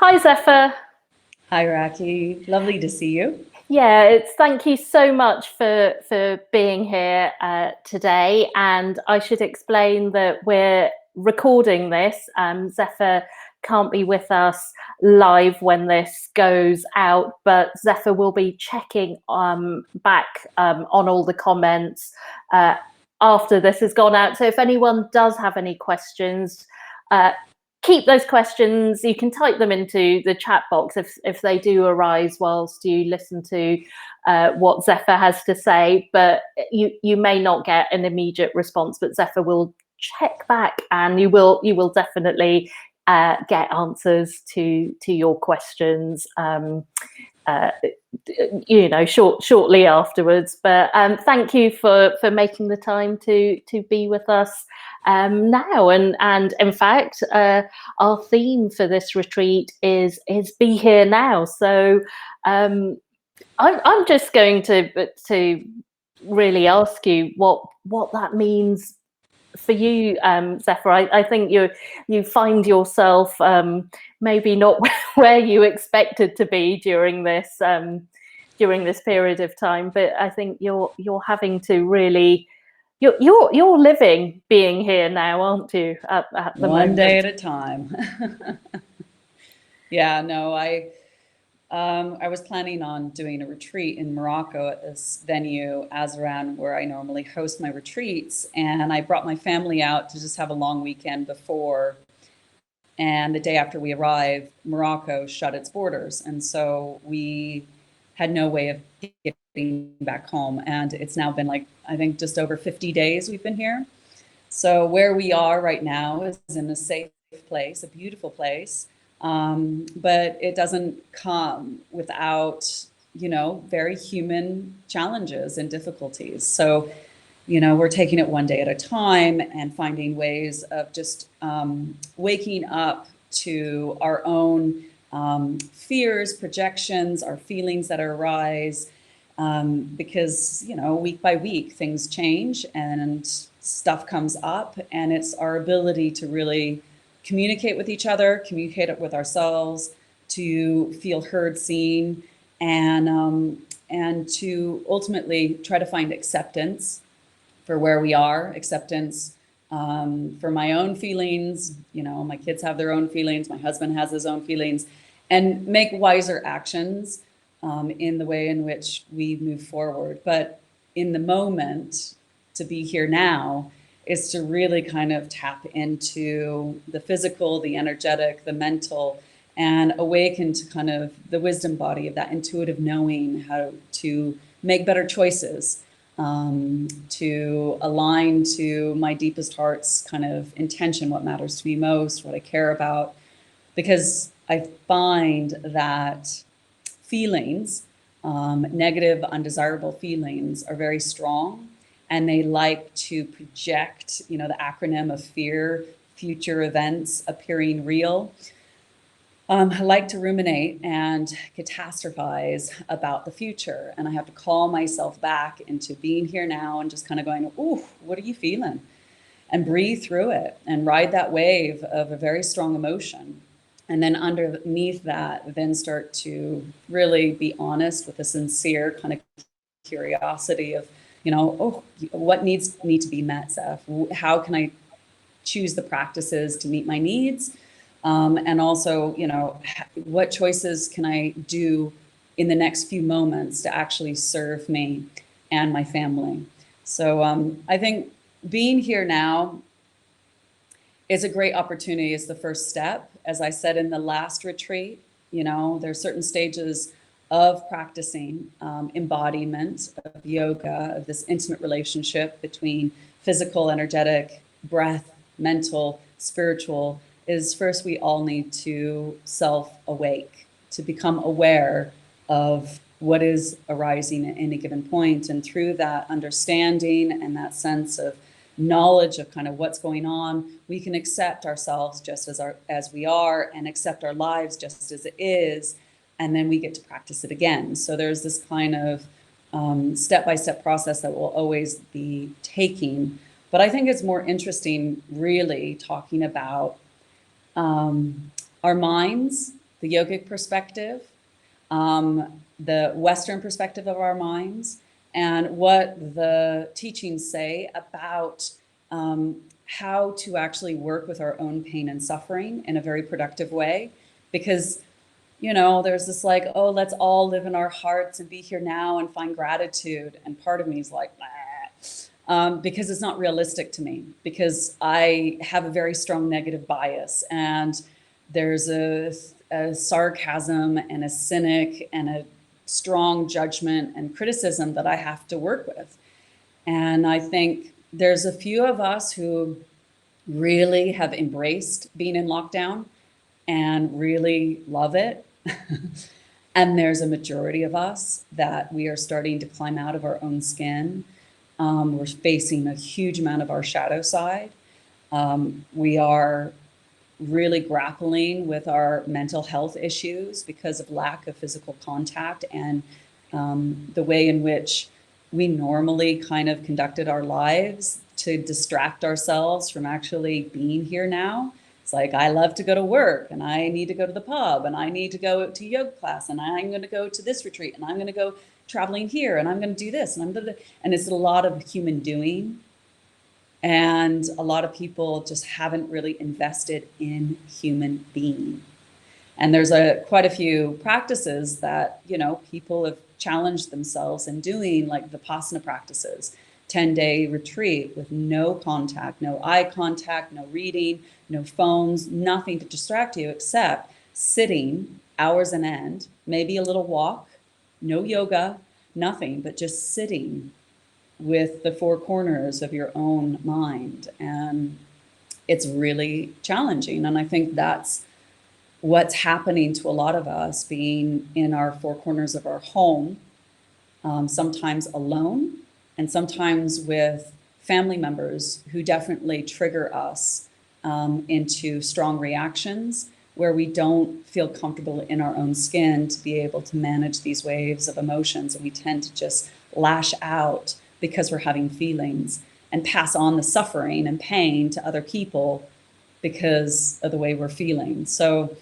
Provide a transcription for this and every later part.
Hi, Zephye. Hi, Raki. Lovely to see you. Yeah, thank you so much for being here today. And I should explain that we're recording this. Zephye can't be with us live when this goes out, but Zephye will be checking back on all the comments after this has gone out. So if anyone does have any questions, keep those questions. You can type them into the chat box if they do arise whilst you listen to what Zephye has to say, but you may not get an immediate response, but Zephye will check back and you will definitely get answers to your questions shortly afterwards. But thank you for making the time to be with us now. And in fact, our theme for this retreat is be here now. So I'm just going to really ask you what that means for you, Zephye. I think you find yourself maybe not where you expected to be during this period of time, but I think you're having to really you're living being here now, aren't you? At the moment, One day at a time. Yeah, no, I was planning on doing a retreat in Morocco at this venue, Azran, where I normally host my retreats, and I brought my family out to just have a long weekend before. And the day after we arrived, Morocco shut its borders, and so we had no way of getting back home. And it's now been like, I think, just over 50 days we've been here. So where we are right now is in a safe place, a beautiful place, but it doesn't come without, very human challenges and difficulties. So, we're taking it one day at a time and finding ways of just waking up to our own fears, projections, our feelings that arise, because, week by week things change and stuff comes up, and it's our ability to really communicate with each other, communicate with ourselves, to feel heard, seen, and to ultimately try to find acceptance for where we are, acceptance for my own feelings. My kids have their own feelings, my husband has his own feelings, and make wiser actions in the way in which we move forward. But in the moment, to be here now is to really kind of tap into the physical, the energetic, the mental, and awaken to kind of the wisdom body of that intuitive knowing how to make better choices, to align to my deepest heart's kind of intention, what matters to me most, what I care about. Because I find that feelings, negative, undesirable feelings, are very strong, and they like to project, the acronym of fear, future events appearing real. I like to ruminate and catastrophize about the future, and I have to call myself back into being here now and just kind of going, ooh, what are you feeling? And breathe through it and ride that wave of a very strong emotion. And then underneath that, then start to really be honest with a sincere kind of curiosity of, what needs need to be met, Zeph? How can I choose the practices to meet my needs? And also, what choices can I do in the next few moments to actually serve me and my family? So I think being here now is a great opportunity. It's the first step. As I said in the last retreat, there's certain stages of practicing embodiment of yoga, of this intimate relationship between physical, energetic, breath, mental, spiritual. Is first we all need to self-awake, to become aware of what is arising at any given point. And through that understanding and that sense of knowledge of kind of what's going on, we can accept ourselves just as we are, and accept our lives just as it is, and then we get to practice it again. So there's this kind of step-by-step process that we'll always be taking. But I think it's more interesting really talking about our minds, the yogic perspective, the Western perspective of our minds, and what the teachings say about how to actually work with our own pain and suffering in a very productive way. Because, you know, there's this like, oh, let's all live in our hearts and be here now and find gratitude. And part of me is like, because it's not realistic to me, because I have a very strong negative bias, and there's a sarcasm and a cynic and a strong judgment and criticism that I have to work with. And I think there's a few of us who really have embraced being in lockdown and really love it. And there's a majority of us that we are starting to climb out of our own skin. We're facing a huge amount of our shadow side. We are really grappling with our mental health issues because of lack of physical contact and the way in which we normally kind of conducted our lives to distract ourselves from actually being here now. It's like, I love to go to work, and I need to go to the pub, and I need to go to yoga class, and I'm going to go to this retreat, and I'm going to go traveling here, and I'm going to do this, and it's a lot of human doing. And a lot of people just haven't really invested in human being. And there's quite a few practices that, you know, people have challenged themselves in doing, like Vipassana practices, 10-day retreat with no contact, no eye contact, no reading, no phones, nothing to distract you except sitting hours on end, maybe a little walk, no yoga, nothing, but just sitting with the four corners of your own mind. And it's really challenging. And I think that's what's happening to a lot of us, being in our four corners of our home, sometimes alone, and sometimes with family members who definitely trigger us into strong reactions where we don't feel comfortable in our own skin to be able to manage these waves of emotions. And we tend to just lash out because we're having feelings and pass on the suffering and pain to other people because of the way we're feeling. So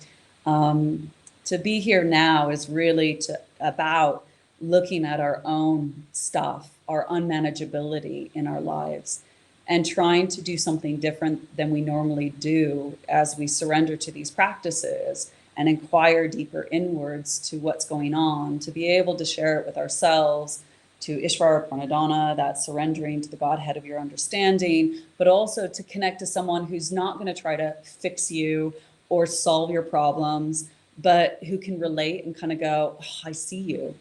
to be here now is really about looking at our own stuff, our unmanageability in our lives, and trying to do something different than we normally do as we surrender to these practices and inquire deeper inwards to what's going on, to be able to share it with ourselves, to Ishvara Pranadhana, that surrendering to the Godhead of your understanding, but also to connect to someone who's not going to try to fix you or solve your problems, but who can relate and kind of go, oh, I see you.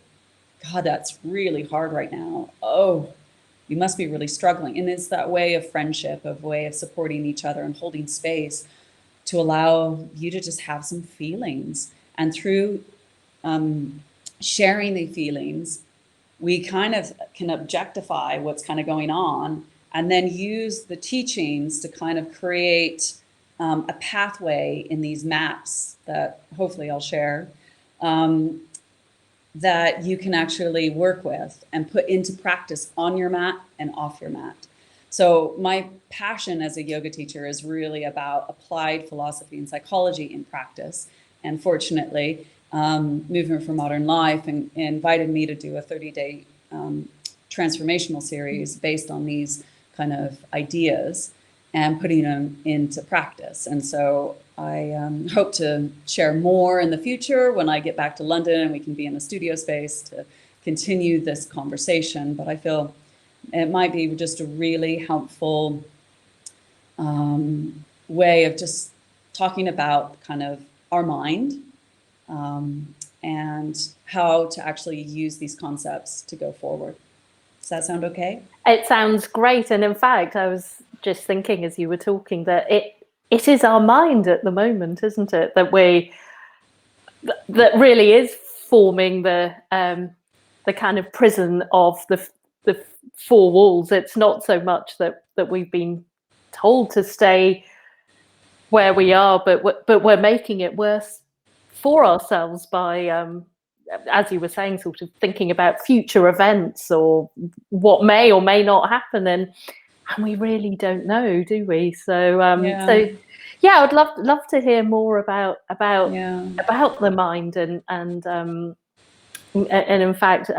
God, that's really hard right now. Oh, you must be really struggling. And it's that way of friendship, a way of supporting each other and holding space to allow you to just have some feelings. And through sharing the feelings, we kind of can objectify what's kind of going on and then use the teachings to kind of create a pathway in these maps that hopefully I'll share, that you can actually work with and put into practice on your mat and off your mat. So my passion as a yoga teacher is really about applied philosophy and psychology in practice. And fortunately, Movement for Modern Life invited me to do a 30-day transformational series based on these kind of ideas and putting them into practice. And so I hope to share more in the future when I get back to London and we can be in a studio space to continue this conversation. But I feel it might be just a really helpful way of just talking about kind of our mind and how to actually use these concepts to go forward. Does that sound okay? It sounds great. And in fact, I was just thinking as you were talking that it is our mind at the moment, isn't it? That really is forming the kind of prison of the four walls. It's not so much that we've been told to stay where we are, but we're making it worse for ourselves by, as you were saying, sort of thinking about future events or what may or may not happen, and we really don't know, do we? So, Yeah. Yeah, I would love to hear more about Yeah. the mind and in fact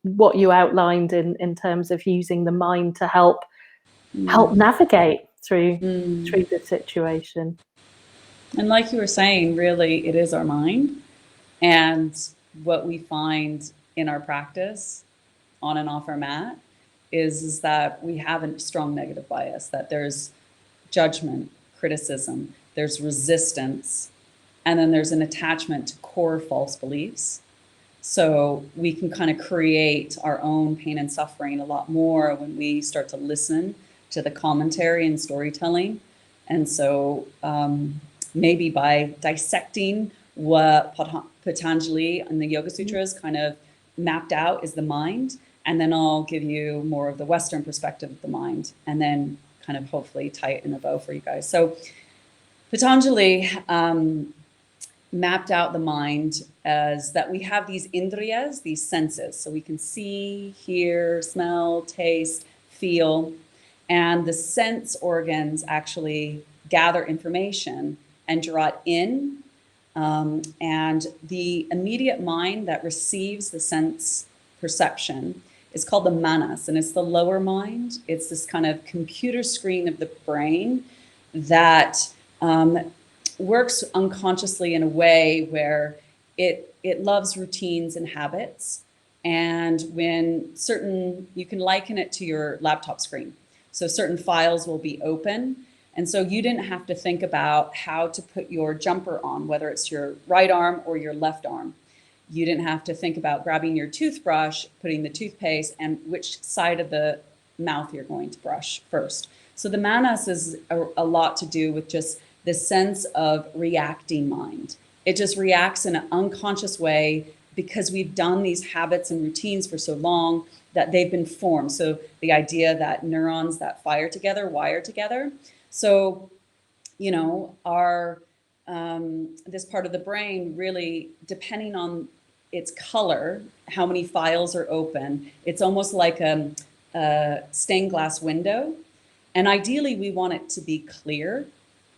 what you outlined in terms of using the mind to help navigate through Mm. the situation. And like you were saying, really, it is our mind. And what we find in our practice on and off our mat is that we have a strong negative bias, that there's judgment, criticism, there's resistance, and then there's an attachment to core false beliefs. So we can kind of create our own pain and suffering a lot more when we start to listen to the commentary and storytelling. And so maybe by dissecting what Patanjali and the Yoga Sutras kind of mapped out is the mind, and then I'll give you more of the Western perspective of the mind, and then kind of hopefully tie it in a bow for you guys. So Patanjali mapped out the mind as that we have these indriyas, these senses. So we can see, hear, smell, taste, feel, and the sense organs actually gather information and draw it in. And the immediate mind that receives the sense perception is called the manas, and it's the lower mind. It's this kind of computer screen of the brain that works unconsciously in a way where it loves routines and habits. And when certain, you can liken it to your laptop screen. So certain files will be open. And so you didn't have to think about how to put your jumper on, whether it's your right arm or your left arm. You didn't have to think about grabbing your toothbrush, putting the toothpaste, and which side of the mouth you're going to brush first. So the manas is a lot to do with just the sense of reacting mind. It just reacts in an unconscious way because we've done these habits and routines for so long that they've been formed. So the idea that neurons that fire together, wire together. So, you know, our this part of the brain really, depending on its color, how many files are open, it's almost like a stained glass window. And ideally, we want it to be clear,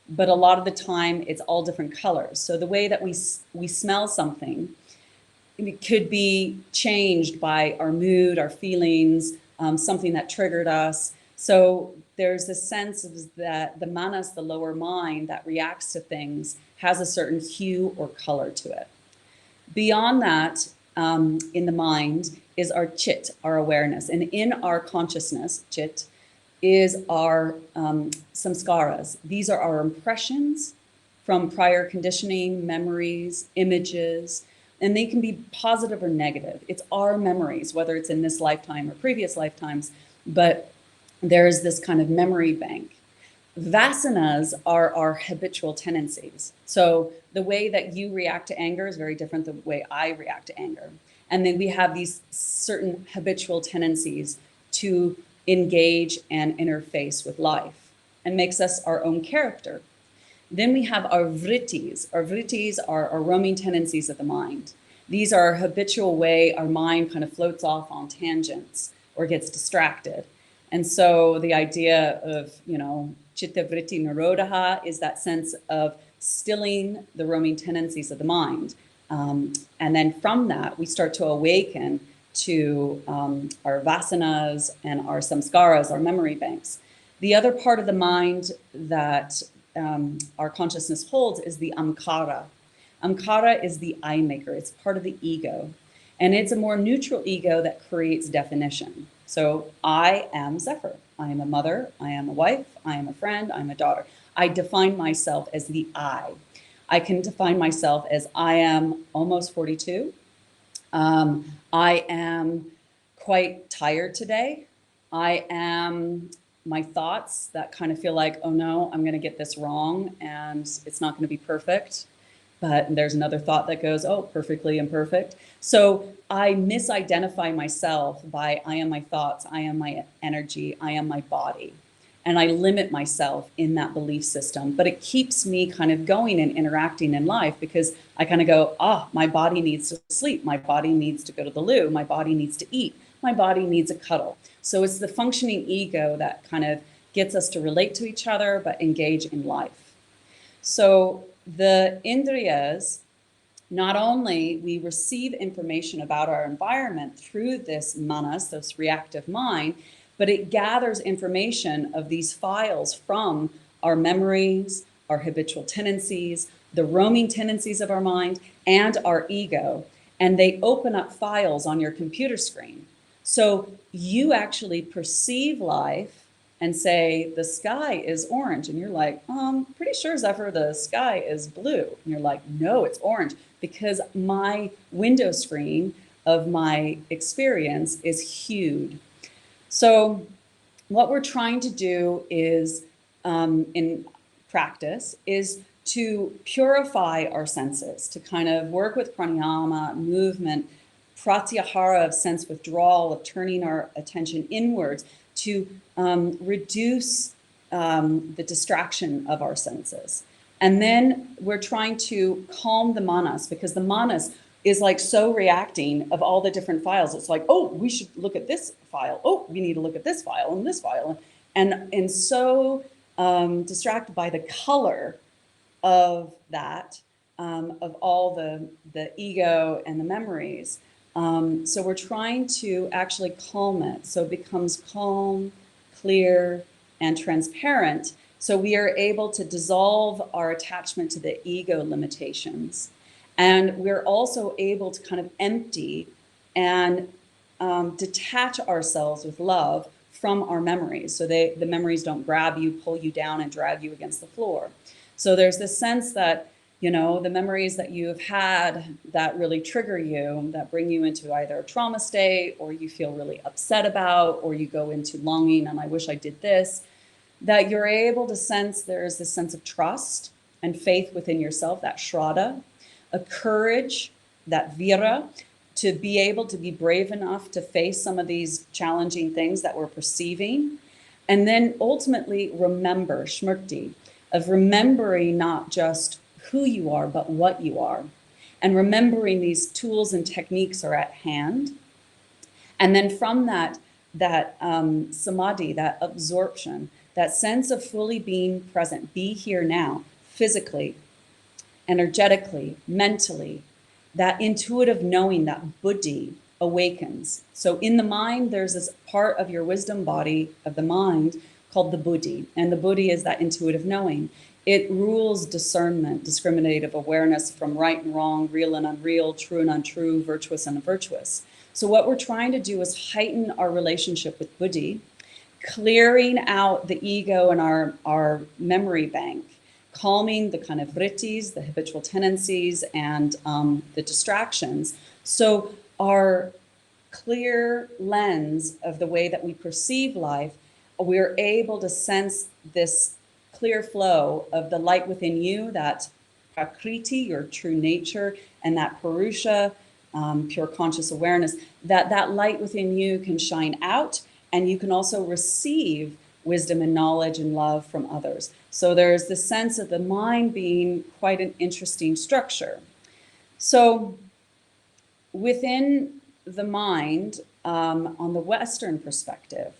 but a lot of the time it's all different colors. So the way that we smell something, it could be changed by our mood, our feelings, something that triggered us. So there's this sense of that the manas, the lower mind that reacts to things, has a certain hue or color to it. Beyond that, in the mind is our chit, our awareness. And in our consciousness, chit, is our samskaras. These are our impressions from prior conditioning, memories, images, and they can be positive or negative. It's our memories, whether it's in this lifetime or previous lifetimes, but there's this kind of memory bank. Vasanas are our habitual tendencies. So the way that you react to anger is very different than the way I react to anger. And then we have these certain habitual tendencies to engage and interface with life, and makes us our own character. Then we have our vrittis. Our vrittis are our roaming tendencies of the mind. These are a habitual way our mind kind of floats off on tangents or gets distracted. And so the idea of, you know, chitta vritti nirodha is that sense of stilling the roaming tendencies of the mind. And then from that, we start to awaken to our vasanas and our samskaras, our memory banks. The other part of the mind that our consciousness holds is the amkara. Amkara is the I maker. It's part of the ego. And it's a more neutral ego that creates definition. So I am Zephye. I am a mother. I am a wife. I am a friend. I'm a daughter. I define myself as the I. I can define myself as I am almost 42. I am quite tired today. I am my thoughts that kind of feel like, oh no, I'm going to get this wrong and it's not going to be perfect. But there's another thought that goes, oh, perfectly imperfect. So I misidentify myself by I am my thoughts, I am my energy, I am my body. And I limit myself in that belief system, but it keeps me kind of going and interacting in life because I kind of go, my body needs to sleep. My body needs to go to the loo. My body needs to eat. My body needs a cuddle. So it's the functioning ego that kind of gets us to relate to each other, but engage in life. So the indriyas, not only we receive information about our environment through this manas, this reactive mind, but it gathers information of these files from our memories, our habitual tendencies, the roaming tendencies of our mind, and our ego. And they open up files on your computer screen. So you actually perceive life and say, the sky is orange. And you're like, pretty sure, Zephye, the sky is blue. And you're like, no, it's orange, because my window screen of my experience is hued. So what we're trying to do is, in practice, is to purify our senses, to kind of work with pranayama, movement, pratyahara of sense withdrawal, of turning our attention inwards, to reduce the distraction of our senses. And then we're trying to calm the manas, because the manas is like so reacting of all the different files. It's like, oh, we should look at this file. Oh, we need to look at this file and this file. And so distracted by the color of that, of all the ego and the memories. So we're trying to actually calm it. So it becomes calm, clear, and transparent. So we are able to dissolve our attachment to the ego limitations. And we're also able to kind of empty and detach ourselves with love from our memories. So the memories don't grab you, pull you down, and drag you against the floor. So there's this sense that, you know, the memories that you have had that really trigger you, that bring you into either a trauma state, or you feel really upset about, or you go into longing, and I wish I did this, that you're able to sense there is this sense of trust and faith within yourself, that shraddha, a courage, that vira, to be able to be brave enough to face some of these challenging things that we're perceiving. And then ultimately remember, smrti, of remembering not just who you are, but what you are. And remembering these tools and techniques are at hand. And then from that samadhi, that absorption, that sense of fully being present, be here now, physically, energetically, mentally, that intuitive knowing, that buddhi awakens. So in the mind, there's this part of your wisdom body of the mind called the buddhi. And the buddhi is that intuitive knowing. It rules discernment, discriminative awareness from right and wrong, real and unreal, true and untrue, virtuous and virtuous. So what we're trying to do is heighten our relationship with buddhi, clearing out the ego and our memory bank, calming the kind of vrittis, the habitual tendencies, and the distractions. So our clear lens of the way that we perceive life, we're able to sense this clear flow of the light within you, that prakriti, your true nature, and that purusha, pure conscious awareness, that light within you can shine out, and you can also receive wisdom and knowledge and love from others. So there's the sense of the mind being quite an interesting structure. So within the mind, on the Western perspective,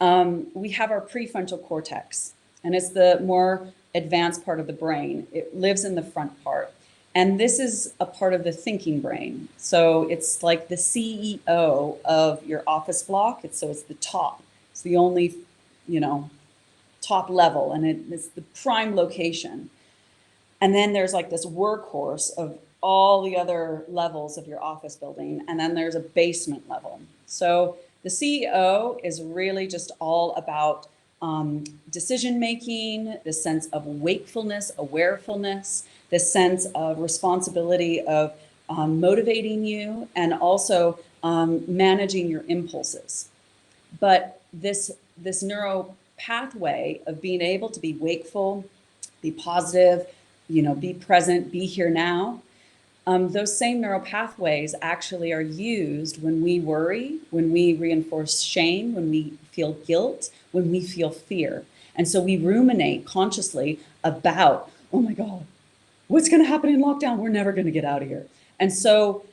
we have our prefrontal cortex, and it's the more advanced part of the brain. It lives in the front part. And this is a part of the thinking brain. So it's like the CEO of your office block. It's the top. It's the only, top level, and it's the prime location. And then there's like this workhorse of all the other levels of your office building. And then there's a basement level. So the CEO is really just all about decision-making, the sense of wakefulness, awarefulness, the sense of responsibility of motivating you, and also managing your impulses. But this neuro pathway of being able to be wakeful, be positive, be present, be here now, those same neural pathways actually are used when we worry, when we reinforce shame, when we feel guilt, when we feel fear. And so we ruminate consciously about, oh my God, what's going to happen in lockdown? We're never going to get out of here. And so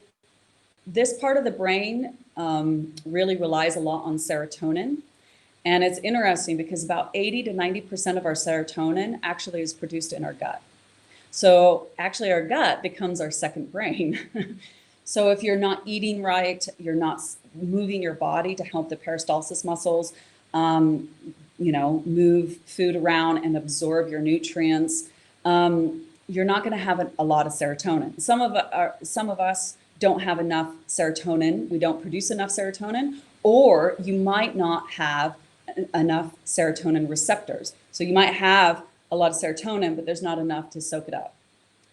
this part of the brain really relies a lot on serotonin. And it's interesting because about 80 to 90% of our serotonin actually is produced in our gut. So actually our gut becomes our second brain. So if you're not eating right, you're not moving your body to help the peristalsis muscles, move food around and absorb your nutrients, you're not going to have a lot of serotonin. Some of us don't have enough serotonin. We don't produce enough serotonin, or you might not have enough serotonin receptors. So you might have a lot of serotonin, but there's not enough to soak it up.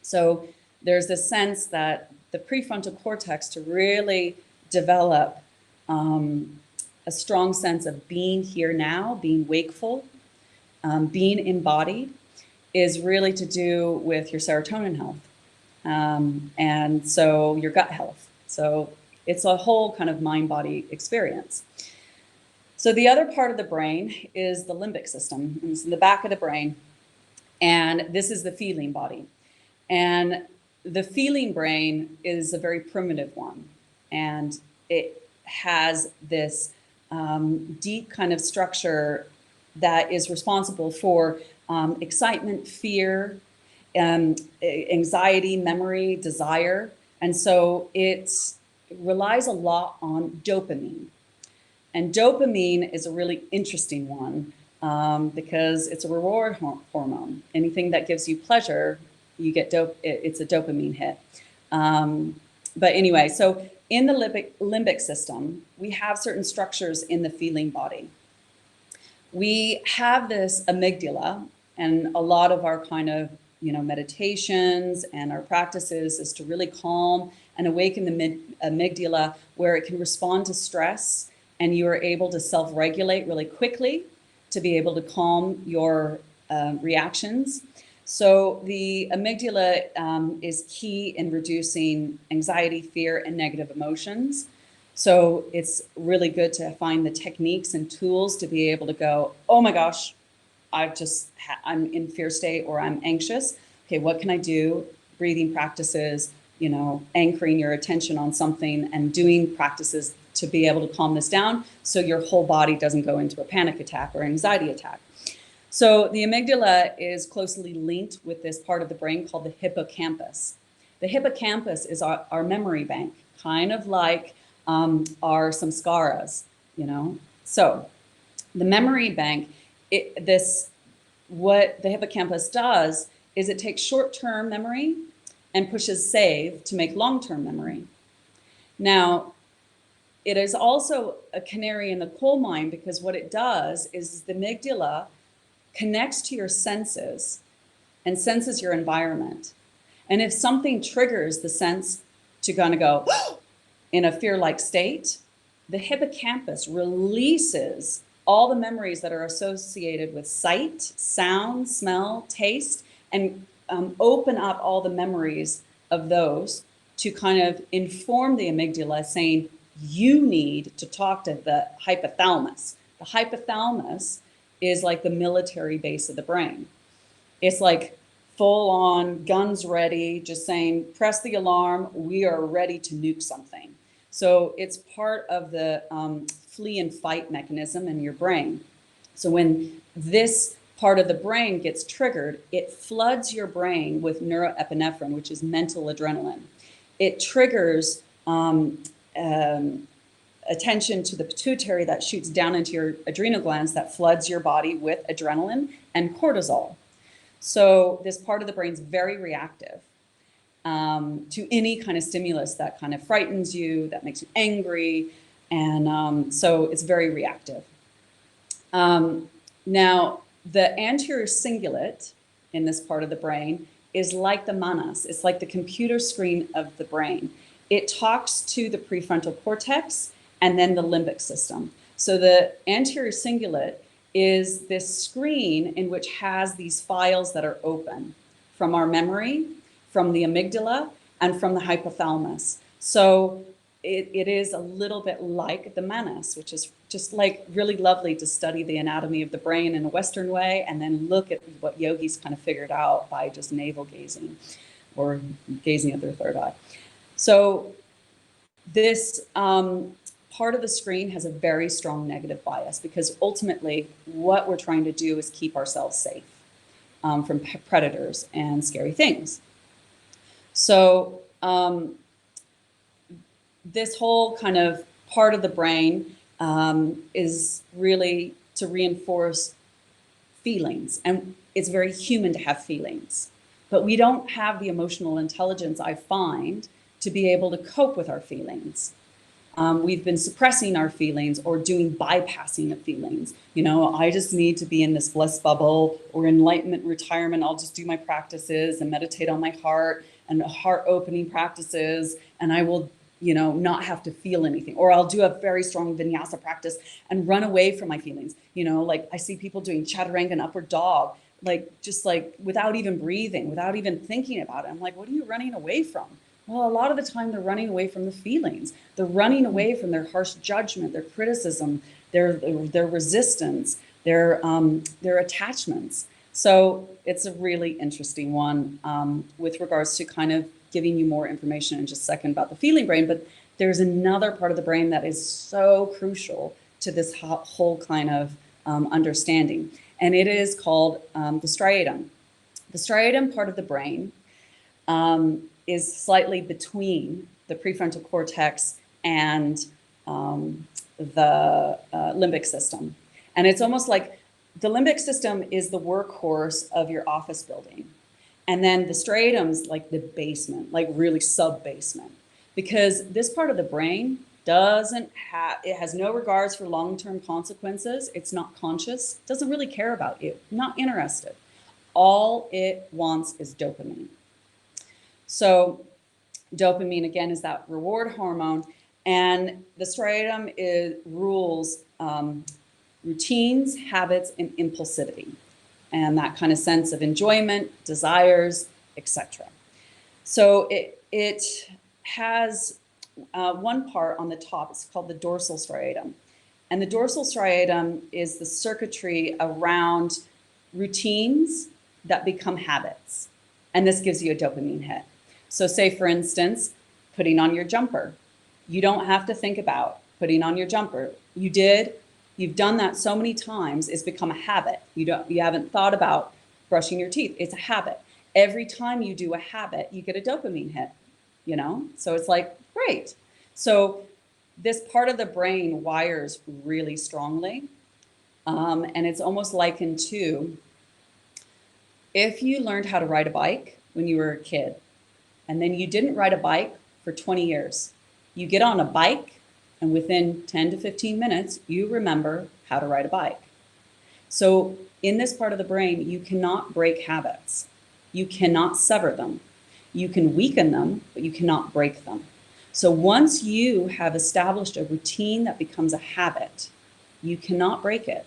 So there's this sense that the prefrontal cortex, to really develop a strong sense of being here now, being wakeful, being embodied, is really to do with your serotonin health. And so your gut health. So it's a whole kind of mind-body experience. So the other part of the brain is the limbic system. And it's in the back of the brain. And this is the feeling body. And the feeling brain is a very primitive one. And it has this deep kind of structure that is responsible for excitement, fear, anxiety, memory, desire. And so it relies a lot on dopamine. And dopamine is a really interesting one because it's a reward hormone. Anything that gives you pleasure, you get it's a dopamine hit. But anyway, so in the limbic system, we have certain structures in the feeling body. We have this amygdala, and a lot of our kind of meditations and our practices is to really calm and awaken the amygdala, where it can respond to stress, and you are able to self-regulate really quickly to be able to calm your reactions. So the amygdala is key in reducing anxiety, fear, and negative emotions. So it's really good to find the techniques and tools to be able to go, oh my gosh, I'm in fear state, or I'm anxious. Okay, what can I do? Breathing practices, anchoring your attention on something and doing practices to be able to calm this down so your whole body doesn't go into a panic attack or anxiety attack. So the amygdala is closely linked with this part of the brain called the hippocampus. The hippocampus is our memory bank, kind of like our samskaras, So the memory bank, what the hippocampus does is it takes short-term memory and pushes save to make long-term memory. Now, it is also a canary in the coal mine, because what it does is the amygdala connects to your senses and senses your environment. And if something triggers the sense to kind of go in a fear-like state, the hippocampus releases all the memories that are associated with sight, sound, smell, taste, and open up all the memories of those to kind of inform the amygdala, saying, you need to talk to the hypothalamus. The hypothalamus is like the military base of the brain. It's like full on, guns ready, just saying, press the alarm, we are ready to nuke something. So it's part of the flee and fight mechanism in your brain. So when this part of the brain gets triggered, it floods your brain with neuroepinephrine, which is mental adrenaline. It triggers attention to the pituitary that shoots down into your adrenal glands, that floods your body with adrenaline and cortisol. So this part of the brain is very reactive to any kind of stimulus that kind of frightens you, that makes you angry. And so it's very reactive. Now, the anterior cingulate in this part of the brain is like the manas. It's like the computer screen of the brain. It talks to the prefrontal cortex and then the limbic system. So the anterior cingulate is this screen in which has these files that are open from our memory, from the amygdala, and from the hypothalamus. So it is a little bit like the manas, which is just like really lovely to study the anatomy of the brain in a Western way, and then look at what yogis kind of figured out by just navel gazing or gazing at their third eye. So this part of the screen has a very strong negative bias, because ultimately what we're trying to do is keep ourselves safe from predators and scary things. So this whole kind of part of the brain is really to reinforce feelings. And it's very human to have feelings. But we don't have the emotional intelligence, I find, to be able to cope with our feelings. We've been suppressing our feelings or doing bypassing of feelings. You know, I just need to be in this bliss bubble or enlightenment retirement. I'll just do my practices and meditate on my heart and heart opening practices, and I will, you know, not have to feel anything. Or I'll do a very strong vinyasa practice and run away from my feelings. You know, like I see people doing chaturanga and upward dog, like just like without even breathing, without even thinking about it. I'm like, what are you running away from? Well, a lot of the time they're running away from the feelings. They're running away from their harsh judgment, their criticism, their resistance, their attachments. So it's a really interesting one with regards to kind of giving you more information in just a second about the feeling brain. But there's another part of the brain that is so crucial to this whole kind of understanding. And it is called the striatum. The striatum part of the brain is slightly between the prefrontal cortex and the limbic system. And it's almost like the limbic system is the workhorse of your office building. And then the striatum's like the basement, like really sub-basement. Because this part of the brain it has no regards for long-term consequences. It's not conscious, doesn't really care about you, not interested. All it wants is dopamine. So dopamine, again, is that reward hormone. And the striatum rules routines, habits, and impulsivity, and that kind of sense of enjoyment, desires, etc. So it has one part on the top. It's called the dorsal striatum. And the dorsal striatum is the circuitry around routines that become habits. And this gives you a dopamine hit. So say, for instance, putting on your jumper. You don't have to think about putting on your jumper. You've done that so many times, it's become a habit. You haven't thought about brushing your teeth. It's a habit. Every time you do a habit, you get a dopamine hit, you know? So it's like, great. So this part of the brain wires really strongly. And it's almost likened to if you learned how to ride a bike when you were a kid, and then you didn't ride a bike for 20 years. You get on a bike, and within 10 to 15 minutes, you remember how to ride a bike. So in this part of the brain, you cannot break habits. You cannot sever them. You can weaken them, but you cannot break them. So once you have established a routine that becomes a habit, you cannot break it,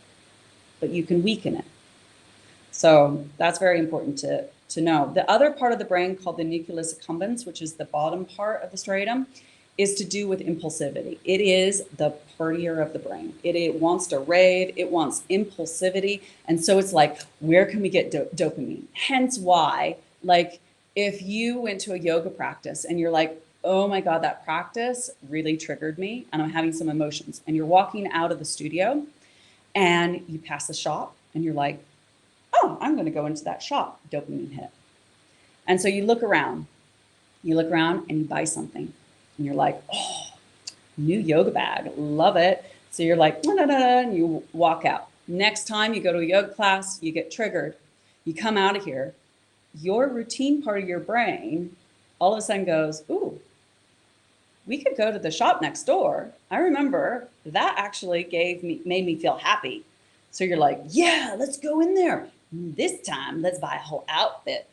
but you can weaken it. So that's very important to know. The other part of the brain called the nucleus accumbens, which is the bottom part of the striatum, is to do with impulsivity. It is the partier of the brain. It wants to rave, it wants impulsivity. And so it's like, where can we get dopamine? Hence why, like, if you went to a yoga practice and you're like, oh my God, that practice really triggered me and I'm having some emotions. And you're walking out of the studio and you pass the shop and you're like, oh, I'm going to go into that shop, dopamine hit. And so you look around and you buy something and you're like, oh, new yoga bag, love it. So you're like, no, and you walk out. Next time you go to a yoga class, you get triggered. You come out of here, your routine part of your brain all of a sudden goes, ooh, we could go to the shop next door. I remember that actually made me feel happy. So you're like, yeah, let's go in there. This time, let's buy a whole outfit.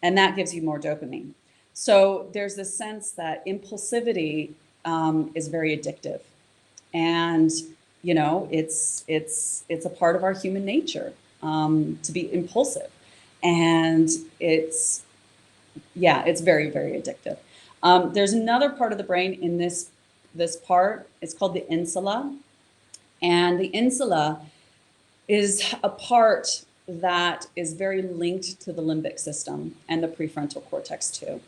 And that gives you more dopamine. So there's this sense that impulsivity is very addictive. And, you know, it's a part of our human nature to be impulsive. And it's very, very addictive. There's another part of the brain in this part. It's called the insula. And the insula is a part that is very linked to the limbic system and the prefrontal cortex too,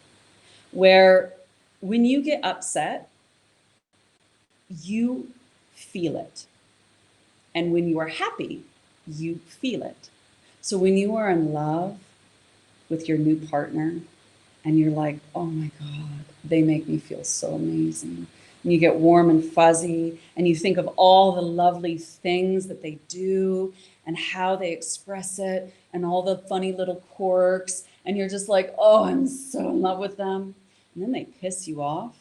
where when you get upset, you feel it. And when you are happy, you feel it. So when you are in love with your new partner and you're like, oh my God, they make me feel so amazing. And you get warm and fuzzy and you think of all the lovely things that they do and how they express it and all the funny little quirks. And you're just like, oh, I'm so in love with them. And then they piss you off.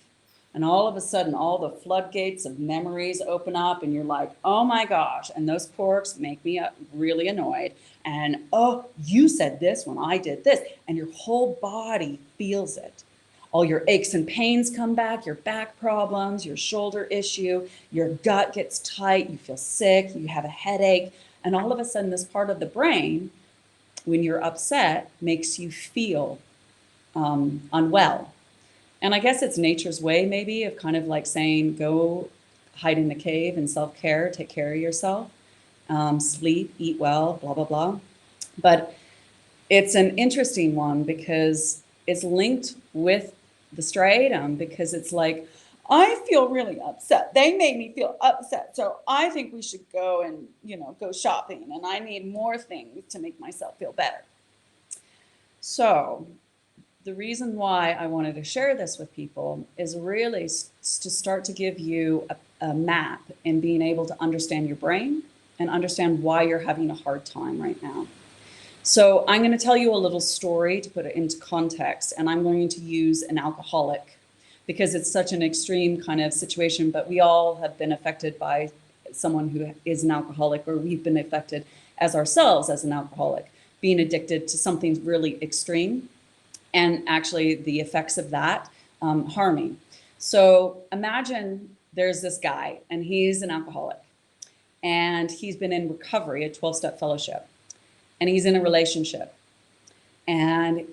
And all of a sudden, all the floodgates of memories open up and you're like, oh my gosh. And those quirks make me really annoyed. And, oh, you said this when I did this. And your whole body feels it. All your aches and pains come back, your back problems, your shoulder issue, your gut gets tight, you feel sick, you have a headache. And all of a sudden, this part of the brain, when you're upset, makes you feel unwell. And I guess it's nature's way, maybe, of kind of like saying, go hide in the cave and self-care, take care of yourself, sleep, eat well, blah, blah, blah. But it's an interesting one because it's linked with the striatum, because it's like, I feel really upset. They made me feel upset. So I think we should go and, go shopping. And I need more things to make myself feel better. So the reason why I wanted to share this with people is really to start to give you a map in being able to understand your brain and understand why you're having a hard time right now. So I'm going to tell you a little story to put it into context, and I'm going to use an alcoholic because it's such an extreme kind of situation, but we all have been affected by someone who is an alcoholic, or we've been affected as ourselves as an alcoholic, being addicted to something really extreme. And actually the effects of that harming. So imagine there's this guy and he's an alcoholic and he's been in recovery, a 12-step fellowship, and he's in a relationship and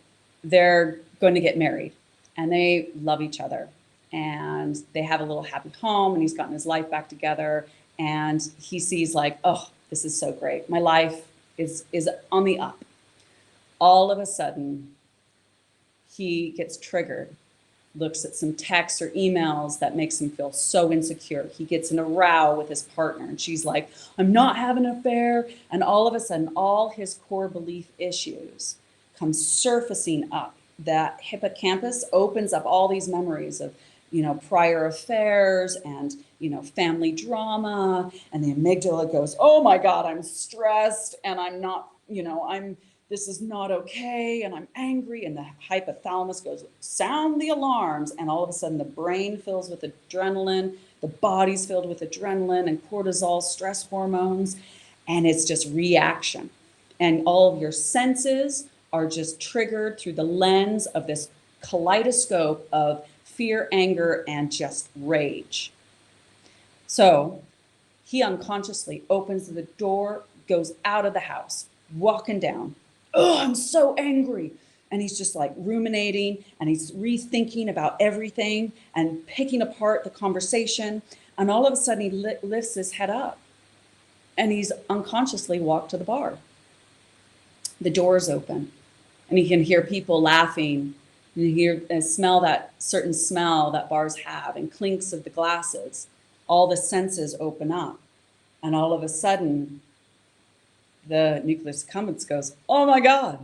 they're going to get married and they love each other and they have a little happy home and he's gotten his life back together and he sees like, oh, this is so great. My life is on the up. All of a sudden, he gets triggered, looks at some texts or emails that makes him feel so insecure. He gets in a row with his partner and she's like, I'm not having an affair. And all of a sudden, all his core belief issues come surfacing up. That hippocampus opens up all these memories of, prior affairs and, family drama. And the amygdala goes, oh my God, I'm stressed and I'm not, this is not okay, and I'm angry, and the hypothalamus goes, sound the alarms, and all of a sudden the brain fills with adrenaline, the body's filled with adrenaline and cortisol, stress hormones, and it's just reaction. And all of your senses are just triggered through the lens of this kaleidoscope of fear, anger, and just rage. So he unconsciously opens the door, goes out of the house, walking down. Oh, I'm so angry. And he's just like ruminating and he's rethinking about everything and picking apart the conversation. And all of a sudden he lifts his head up and he's unconsciously walked to the bar. The door's open and he can hear people laughing and hear and smell that certain smell that bars have and clinks of the glasses. All the senses open up. And all of a sudden, the nucleus accumbens goes, oh my God,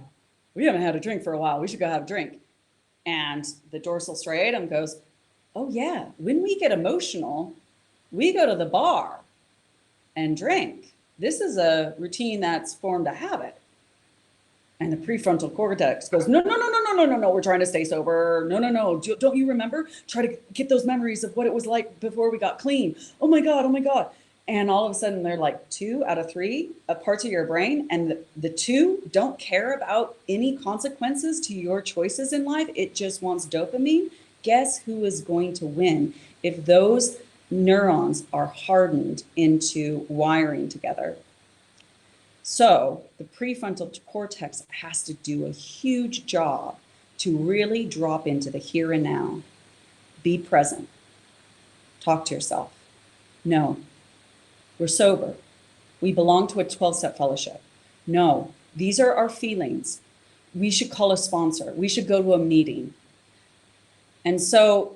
we haven't had a drink for a while. We should go have a drink. And the dorsal striatum goes, oh yeah, when we get emotional, we go to the bar and drink. This is a routine that's formed a habit. And the prefrontal cortex goes, no, we're trying to stay sober. No. Don't you remember? Try to get those memories of what it was like before we got clean. Oh my God. And all of a sudden they're like 2 out of 3 parts of your brain. And the 2 don't care about any consequences to your choices in life. It just wants dopamine. Guess who is going to win if those neurons are hardened into wiring together? So the prefrontal cortex has to do a huge job to really drop into the here and now. Be present. Talk to yourself. No. We're sober. We belong to a 12-step fellowship. No, these are our feelings. We should call a sponsor. We should go to a meeting. And so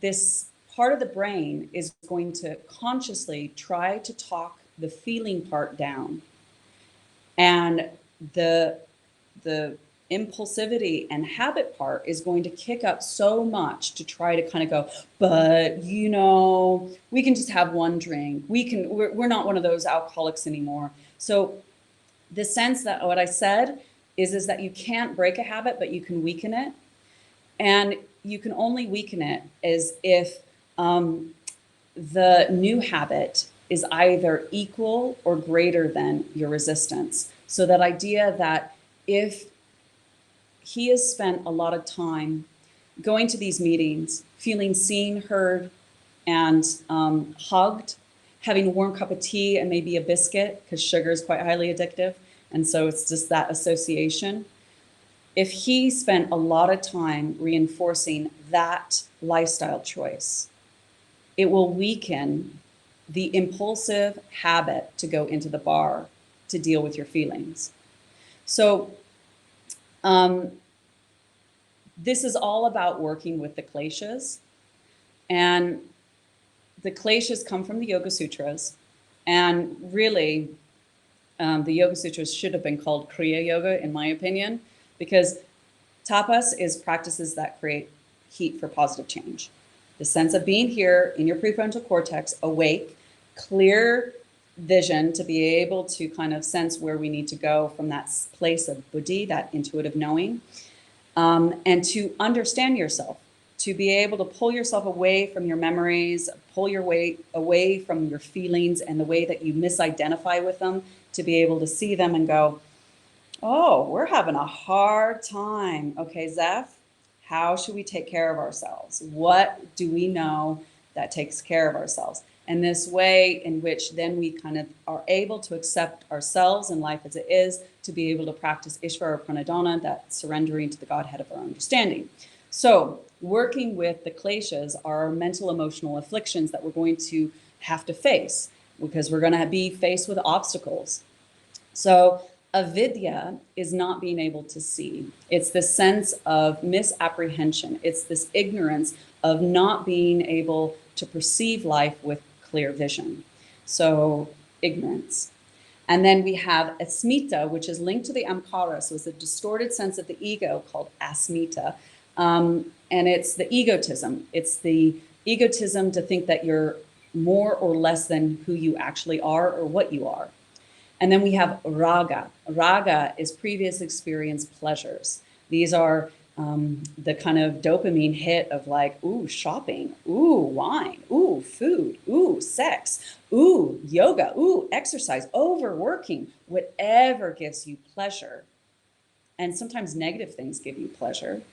this part of the brain is going to consciously try to talk the feeling part down. And the impulsivity and habit part is going to kick up so much to try to kind of go, but you know, we can just have one drink. We're not one of those alcoholics anymore. So the sense that what I said is that you can't break a habit, but you can weaken it. And you can only weaken it as if the new habit is either equal or greater than your resistance. So that idea that if he has spent a lot of time going to these meetings, feeling seen, heard, and hugged, having a warm cup of tea and maybe a biscuit, because sugar is quite highly addictive. And so it's just that association. If he spent a lot of time reinforcing that lifestyle choice, it will weaken the impulsive habit to go into the bar to deal with your feelings. So this is all about working with the kleshas. And the kleshas come from the Yoga Sutras. And really, the Yoga Sutras should have been called Kriya Yoga, in my opinion, because tapas is practices that create heat for positive change. The sense of being here in your prefrontal cortex, awake, clear vision to be able to kind of sense where we need to go from that place of buddhi, that intuitive knowing, and to understand yourself, to be able to pull yourself away from your memories, pull your weight away from your feelings and the way that you misidentify with them, to be able to see them and go, oh, we're having a hard time. Okay, Zeph, how should we take care of ourselves? What do we know that takes care of ourselves? And this way in which then we kind of are able to accept ourselves and life as it is, to be able to practice Ishvara Pranadhana, that surrendering to the Godhead of our understanding. So working with the kleshas are our mental emotional afflictions that we're going to have to face, because we're going to be faced with obstacles. So avidya is not being able to see. It's this sense of misapprehension. It's this ignorance of not being able to perceive life with clear vision. So ignorance. And then we have asmita, which is linked to the amkara. So it's a distorted sense of the ego called asmita. And it's the egotism. It's the egotism to think that you're more or less than who you actually are or what you are. And then we have raga. Raga is previous experience pleasures. These are the kind of dopamine hit of like, ooh, shopping, ooh, wine, ooh, food, ooh, sex, ooh, yoga, ooh, exercise, overworking, whatever gives you pleasure. And sometimes negative things give you pleasure.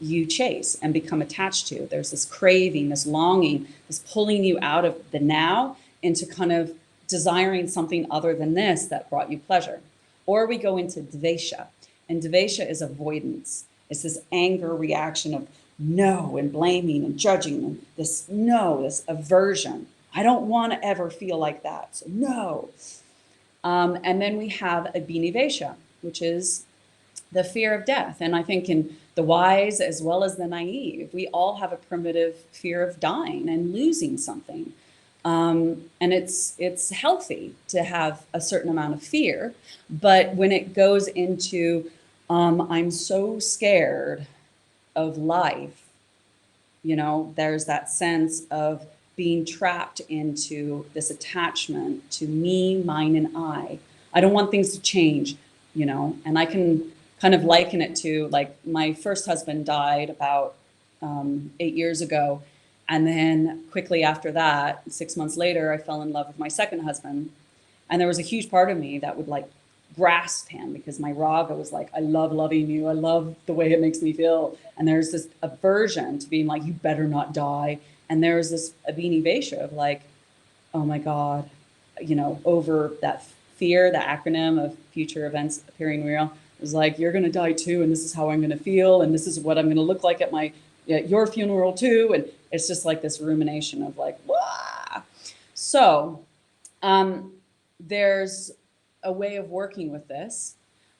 You chase and become attached to. There's this craving, this longing, this pulling you out of the now into kind of desiring something other than this that brought you pleasure. Or we go into dvesha, and dvesha is avoidance. It's this anger reaction of no and blaming and judging and this no, this aversion. I don't want to ever feel like that, so no. And then we have abhinivesha, which is the fear of death. And I think in the wise as well as the naive, we all have a primitive fear of dying and losing something. And it's healthy to have a certain amount of fear, but when it goes into, I'm so scared of life, you know, there's that sense of being trapped into this attachment to me, mine, and I. I don't want things to change, you know, and I can kind of liken it to like my first husband died about 8 years ago. And then quickly after that, 6 months later, I fell in love with my second husband. And there was a huge part of me that would like grasp him because my raga was like, I love loving you. I love the way it makes me feel. And there's this aversion to being like, you better not die. And there's this abhinivesha of like, oh my God, you know, over that fear, the acronym of future events appearing real. It was like, you're going to die too. And this is how I'm going to feel. And this is what I'm going to look like at your funeral too. And it's just like this rumination of like, wah. So there's a way of working with this.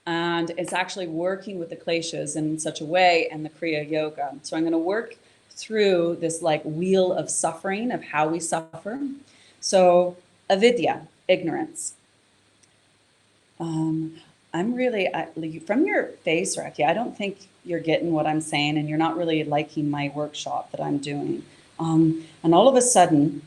And it's actually working with the kleshas in such a way and the Kriya Yoga. So I'm going to work through this like wheel of suffering, of how we suffer. So avidya, ignorance. I'm really, from your face, Zephye, I don't think you're getting what I'm saying, and you're not really liking my workshop that I'm doing. And all of a sudden,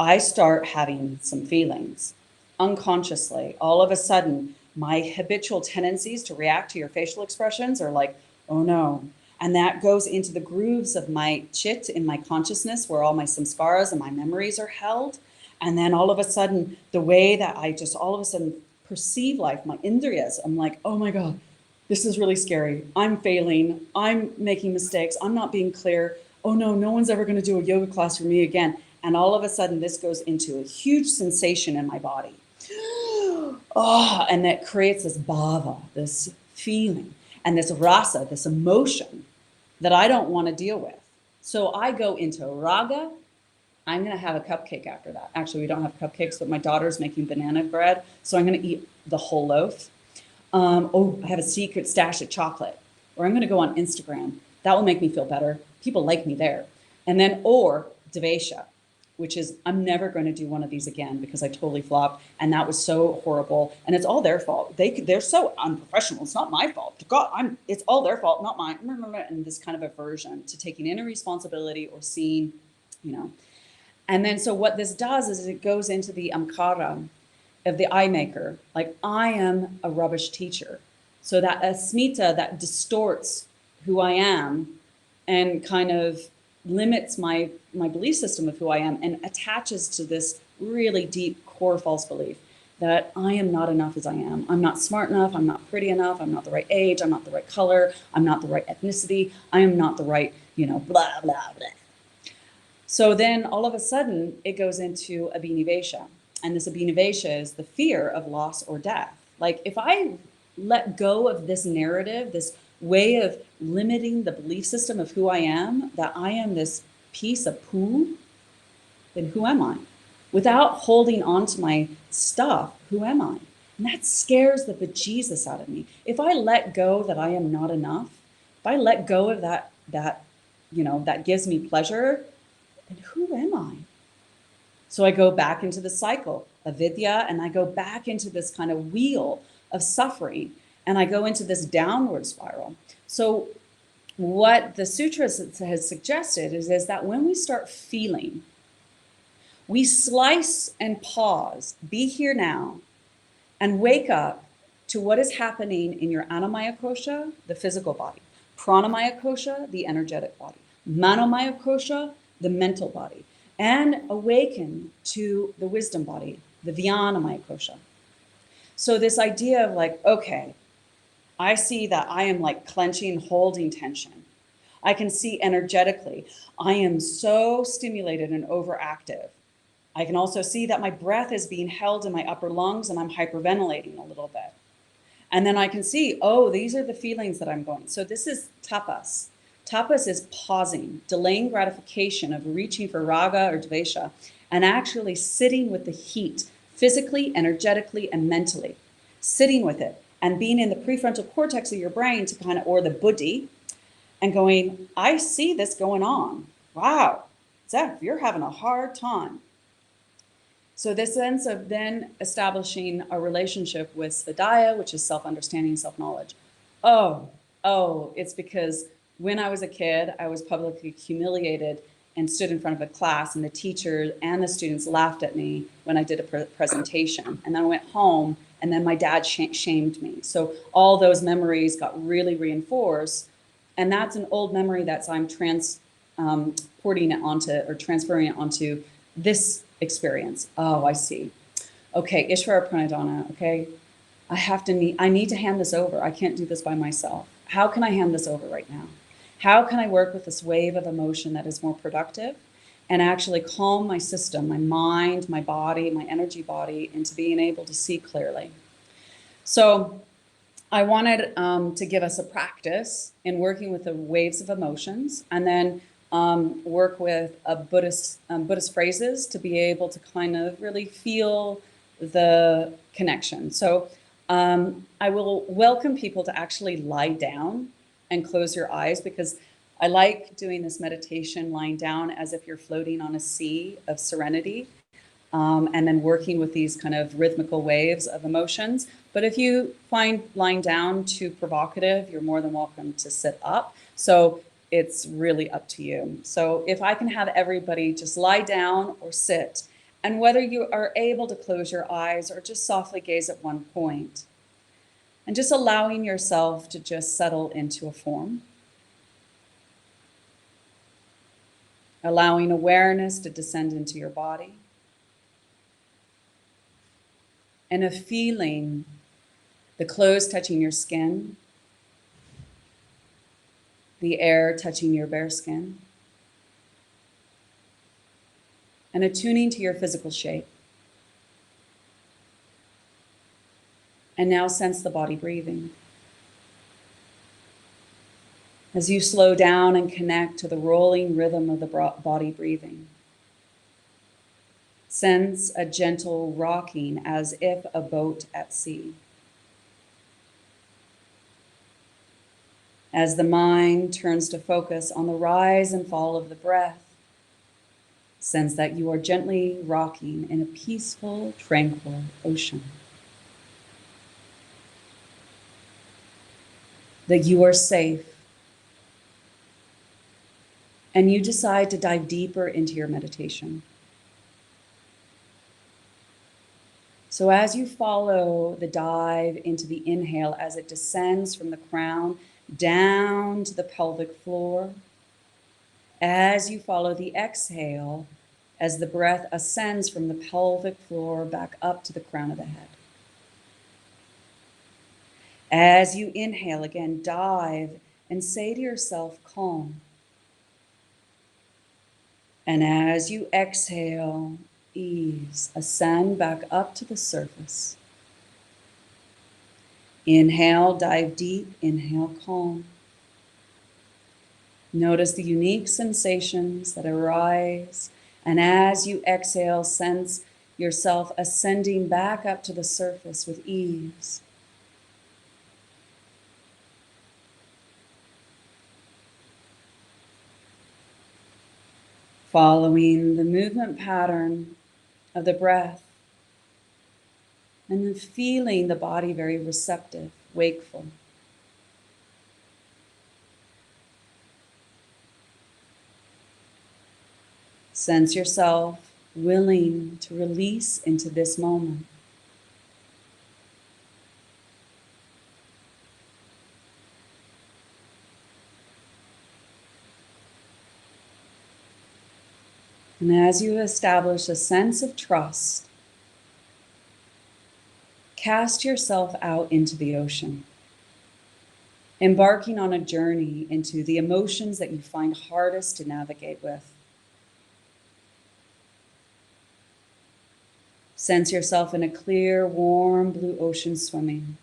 I start having some feelings unconsciously. All of a sudden, my habitual tendencies to react to your facial expressions are like, oh no. And that goes into the grooves of my chit in my consciousness, where all my samskaras and my memories are held. And then all of a sudden, the way that I just all of a sudden perceive life, my indriyas, I'm like, oh my God, this is really scary. I'm failing. I'm making mistakes. I'm not being clear. Oh no, no one's ever going to do a yoga class for me again. And all of a sudden, this goes into a huge sensation in my body. Oh, and that creates this bhava, this feeling, and this rasa, this emotion that I don't want to deal with. So I go into raga. I'm going to have a cupcake after that. Actually, we don't have cupcakes, but my daughter's making banana bread. So I'm going to eat the whole loaf. I have a secret stash of chocolate. Or I'm going to go on Instagram. That will make me feel better. People like me there. And then, or devesha, which is, I'm never going to do one of these again because I totally flopped. And that was so horrible. And it's all their fault. They're so unprofessional. It's not my fault. God, it's all their fault, not mine. And this kind of aversion to taking any responsibility or seeing, And then, so what this does is it goes into the amkara of the eye maker. Like, I am a rubbish teacher. So that asmita that distorts who I am and kind of limits my belief system of who I am and attaches to this really deep core false belief that I am not enough as I am. I'm not smart enough. I'm not pretty enough. I'm not the right age. I'm not the right color. I'm not the right ethnicity. I am not the right, blah, blah, blah. So then all of a sudden it goes into abhinivesha. And this abhinivesha is the fear of loss or death. Like, if I let go of this narrative, this way of limiting the belief system of who I am, that I am this piece of poo, then who am I? Without holding on to my stuff, who am I? And that scares the bejesus out of me. If I let go that I am not enough, if I let go of that gives me pleasure, then who am I? So I go back into the cycle of vidya, and I go back into this kind of wheel of suffering, and I go into this downward spiral. So what the Sutras has suggested is that when we start feeling, we slice and pause, be here now, and wake up to what is happening in your Annamaya Kosha, the physical body, Pranamaya Kosha, the energetic body, Manomaya Kosha, the mental body, and awaken to the wisdom body, the Vijnanamaya Kosha. So this idea of like, okay, I see that I am like clenching, holding tension. I can see energetically, I am so stimulated and overactive. I can also see that my breath is being held in my upper lungs and I'm hyperventilating a little bit. And then I can see, oh, these are the feelings that I'm going. So this is tapas. Tapas is pausing, delaying gratification of reaching for raga or dvesha, and actually sitting with the heat, physically, energetically, and mentally. Sitting with it and being in the prefrontal cortex of your brain to kind of, or the buddhi, and going, I see this going on. Wow, Zeph, you're having a hard time. So this sense of then establishing a relationship with svadhyaya, which is self-understanding, self-knowledge. Oh, it's because when I was a kid, I was publicly humiliated and stood in front of a class, and the teacher and the students laughed at me when I did a presentation. And then I went home, and then my dad shamed me. So all those memories got really reinforced. And that's an old memory that I'm transferring it onto this experience. Oh, I see. Okay, Ishvara Pranadhana. Okay, I need to hand this over. I can't do this by myself. How can I hand this over right now? How can I work with this wave of emotion that is more productive and actually calm my system, my mind, my body, my energy body, into being able to see clearly? So I wanted to give us a practice in working with the waves of emotions, and then work with a Buddhist phrases to be able to kind of really feel the connection. So I will welcome people to actually lie down and close your eyes, because I like doing this meditation lying down as if you're floating on a sea of serenity, and then working with these kind of rhythmical waves of emotions. But if you find lying down too provocative, you're more than welcome to sit up. So it's really up to you. So if I can have everybody just lie down or sit, and whether you are able to close your eyes or just softly gaze at one point, and just allowing yourself to just settle into a form. Allowing awareness to descend into your body. And a feeling the clothes touching your skin, the air touching your bare skin, and attuning to your physical shape. And now sense the body breathing. As you slow down and connect to the rolling rhythm of the body breathing, sense a gentle rocking as if a boat at sea. As the mind turns to focus on the rise and fall of the breath, sense that you are gently rocking in a peaceful, tranquil ocean. That you are safe. And you decide to dive deeper into your meditation. So as you follow the dive into the inhale, as it descends from the crown down to the pelvic floor, as you follow the exhale, as the breath ascends from the pelvic floor back up to the crown of the head. As you inhale again, dive and say to yourself, calm. And as you exhale, ease, ascend back up to the surface. Inhale, dive deep, inhale, calm. Notice the unique sensations that arise. And as you exhale, sense yourself ascending back up to the surface with ease. Following the movement pattern of the breath, and then feeling the body very receptive, wakeful. Sense yourself willing to release into this moment. And as you establish a sense of trust, cast yourself out into the ocean, embarking on a journey into the emotions that you find hardest to navigate with. Sense yourself in a clear, warm blue ocean swimming.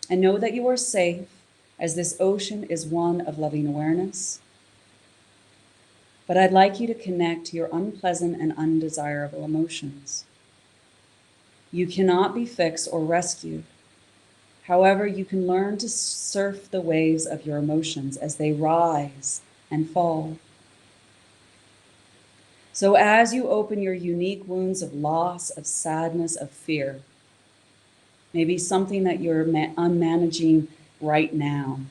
And know that you are safe, as this ocean is one of loving awareness. But I'd like you to connect to your unpleasant and undesirable emotions. You cannot be fixed or rescued. However, you can learn to surf the waves of your emotions as they rise and fall. So as you open your unique wounds of loss, of sadness, of fear, maybe something that you're unmanaging right now,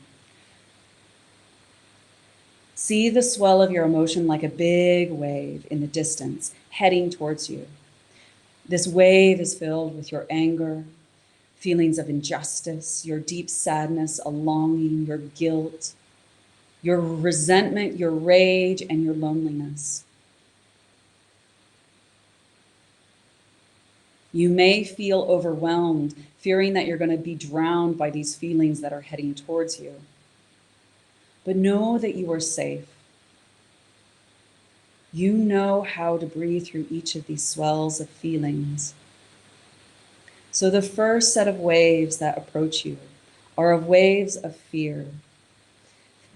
see the swell of your emotion like a big wave in the distance, heading towards you. This wave is filled with your anger, feelings of injustice, your deep sadness, a longing, your guilt, your resentment, your rage, and your loneliness. You may feel overwhelmed, fearing that you're going to be drowned by these feelings that are heading towards you. But know that you are safe. You know how to breathe through each of these swells of feelings. So the first set of waves that approach you are of waves of fear.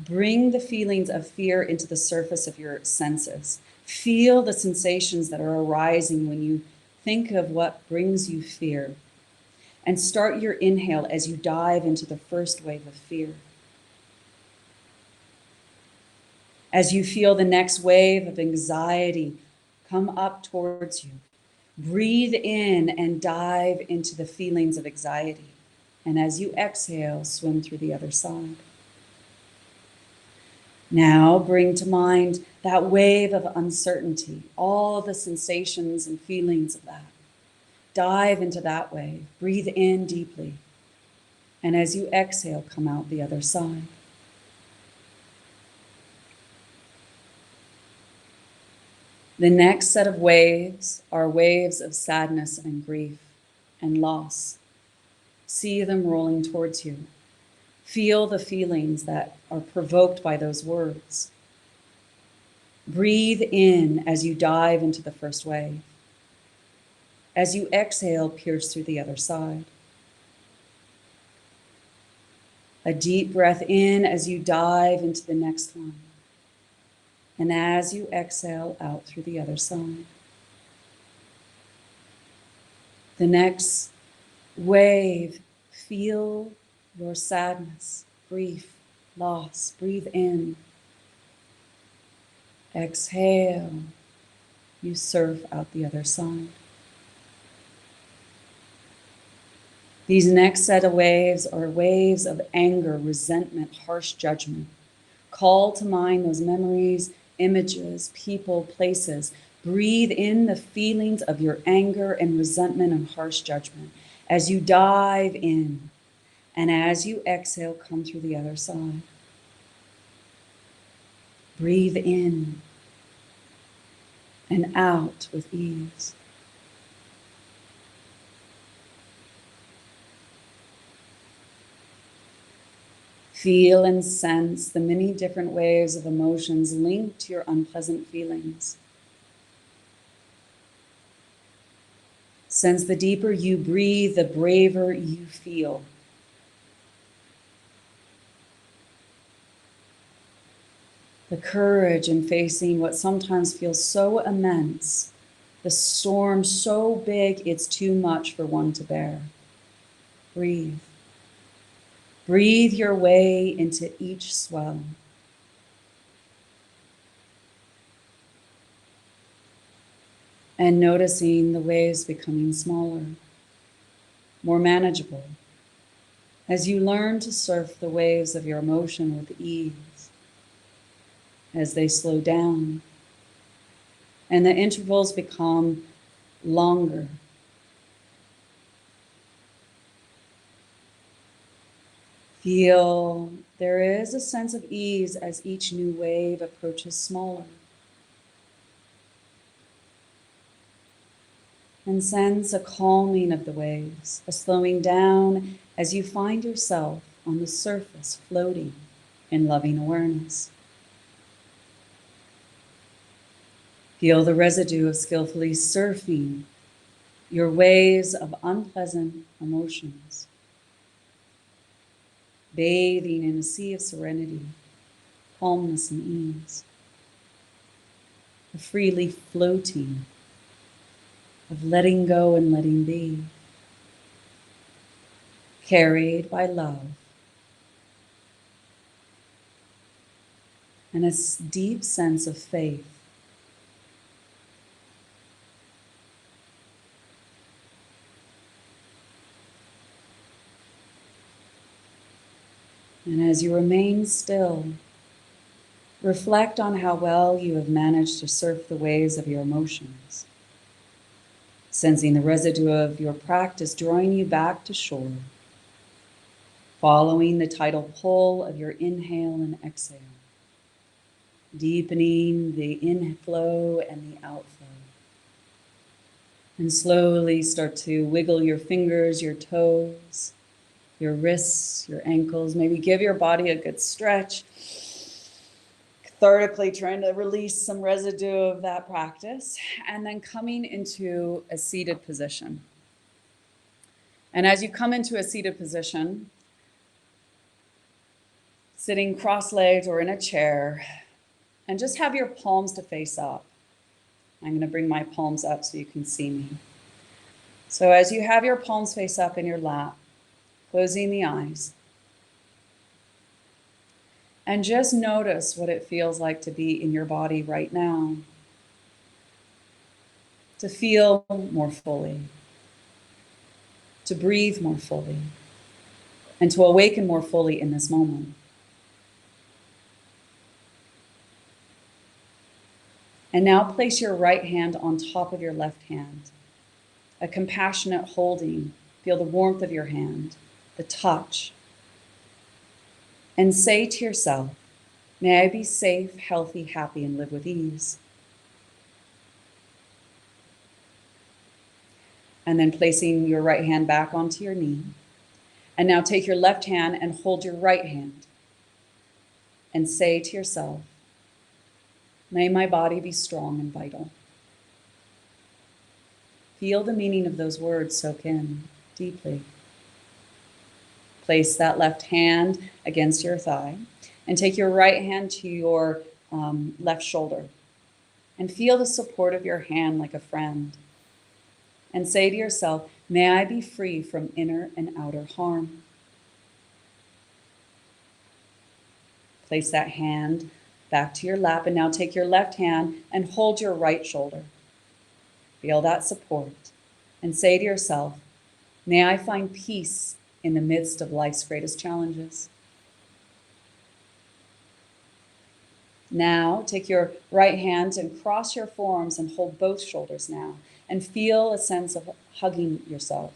Bring the feelings of fear into the surface of your senses. Feel the sensations that are arising when you think of what brings you fear. And start your inhale as you dive into the first wave of fear. As you feel the next wave of anxiety come up towards you, breathe in and dive into the feelings of anxiety. And as you exhale, swim through the other side. Now bring to mind that wave of uncertainty, all the sensations and feelings of that. Dive into that wave, breathe in deeply. And as you exhale, come out the other side. The next set of waves are waves of sadness and grief and loss. See them rolling towards you. Feel the feelings that are provoked by those words. Breathe in as you dive into the first wave. As you exhale, pierce through the other side. A deep breath in as you dive into the next one. And as you exhale, out through the other side. The next wave, feel your sadness, grief, loss. Breathe in. Exhale. You surf out the other side. These next set of waves are waves of anger, resentment, harsh judgment. Call to mind those memories, images, people, places. Breathe in the feelings of your anger and resentment and harsh judgment as you dive in. And as you exhale, come through the other side. Breathe in and out with ease. Feel and sense the many different waves of emotions linked to your unpleasant feelings. Sense the deeper you breathe, the braver you feel. The courage in facing what sometimes feels so immense, the storm so big it's too much for one to bear. Breathe. Breathe your way into each swell. And noticing the waves becoming smaller, more manageable, as you learn to surf the waves of your emotion with ease, as they slow down, and the intervals become longer. Feel there is a sense of ease as each new wave approaches smaller. And sense a calming of the waves, a slowing down as you find yourself on the surface floating in loving awareness. Feel the residue of skillfully surfing your waves of unpleasant emotions, bathing in a sea of serenity, calmness, and ease, the freely floating of letting go and letting be, carried by love, and a deep sense of faith. And as you remain still, reflect on how well you have managed to surf the waves of your emotions, sensing the residue of your practice drawing you back to shore, following the tidal pull of your inhale and exhale, deepening the inflow and the outflow. And slowly start to wiggle your fingers, your toes, your wrists, your ankles. Maybe give your body a good stretch. Cathartically trying to release some residue of that practice. And then coming into a seated position. And as you come into a seated position, sitting cross-legged or in a chair, and just have your palms to face up. I'm going to bring my palms up so you can see me. So as you have your palms face up in your lap, closing the eyes, And just notice what it feels like to be in your body right now. To feel more fully, to breathe more fully, and to awaken more fully in this moment. And now place your right hand on top of your left hand, a compassionate holding. Feel the warmth of your hand, the touch. And say to yourself, may I be safe, healthy, happy, and live with ease. And then placing your right hand back onto your knee. And now take your left hand and hold your right hand. And say to yourself, may my body be strong and vital. Feel the meaning of those words soak in deeply. Place that left hand against your thigh and take your right hand to your left shoulder and feel the support of your hand like a friend. And say to yourself, may I be free from inner and outer harm. Place that hand back to your lap and now take your left hand and hold your right shoulder. Feel that support and say to yourself, may I find peace in the midst of life's greatest challenges. Now take your right hand and cross your forearms and hold both shoulders now and feel a sense of hugging yourself,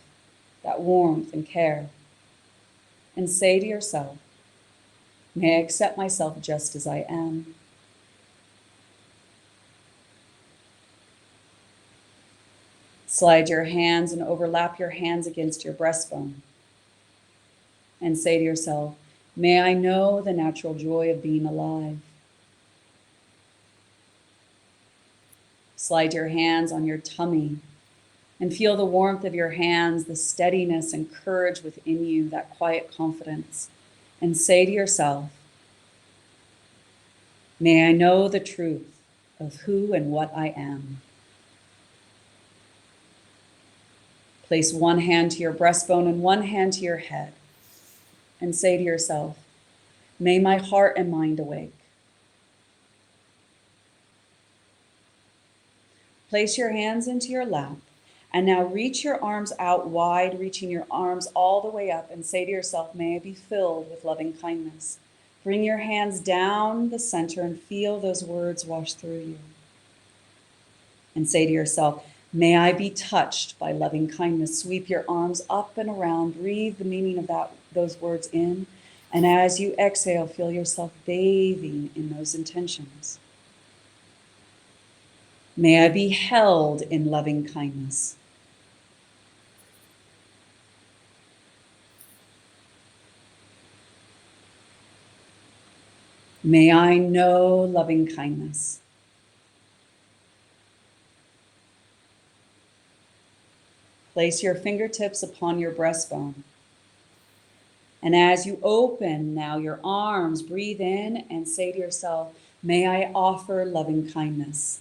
that warmth and care. And say to yourself, may I accept myself just as I am. Slide your hands and overlap your hands against your breastbone. And say to yourself, may I know the natural joy of being alive. Slide your hands on your tummy and feel the warmth of your hands, the steadiness and courage within you, that quiet confidence. And say to yourself, may I know the truth of who and what I am. Place one hand to your breastbone and one hand to your head. And say to yourself, may my heart and mind awake. Place your hands into your lap and now reach your arms out wide, reaching your arms all the way up, and say to yourself, may I be filled with loving kindness. Bring your hands down the center and feel those words wash through you. And say to yourself, may I be touched by loving kindness. Sweep your arms up and around, breathe the meaning of those words in, and as you exhale, feel yourself bathing in those intentions. May I be held in loving kindness. May I know loving kindness. Place your fingertips upon your breastbone. And as you open now your arms, breathe in and say to yourself, may I offer loving kindness.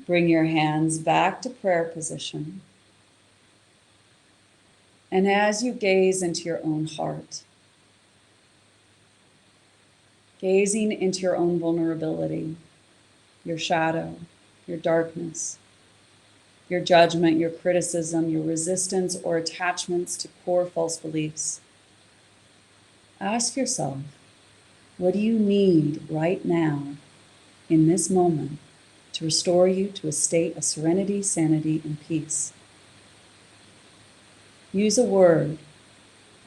Bring your hands back to prayer position. And as you gaze into your own heart, gazing into your own vulnerability, your shadow, your darkness, your judgment, your criticism, your resistance or attachments to core false beliefs, ask yourself, what do you need right now in this moment to restore you to a state of serenity, sanity, and peace? Use a word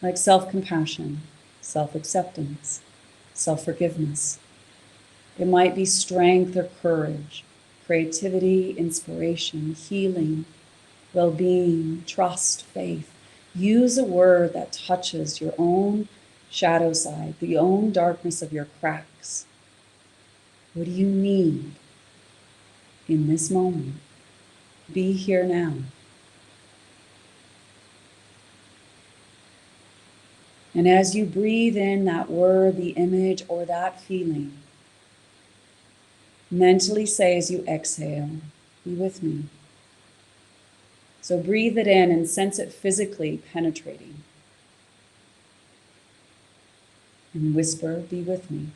like self-compassion, self-acceptance, self-forgiveness. It might be strength or courage, creativity, inspiration, healing, well-being, trust, faith. Use a word that touches your own shadow side, the own darkness of your cracks. What do you need in this moment? Be here now. And as you breathe in that word, the image, or that feeling, mentally say as you exhale, be with me. So breathe it in and sense it physically penetrating. and whisper, be with me.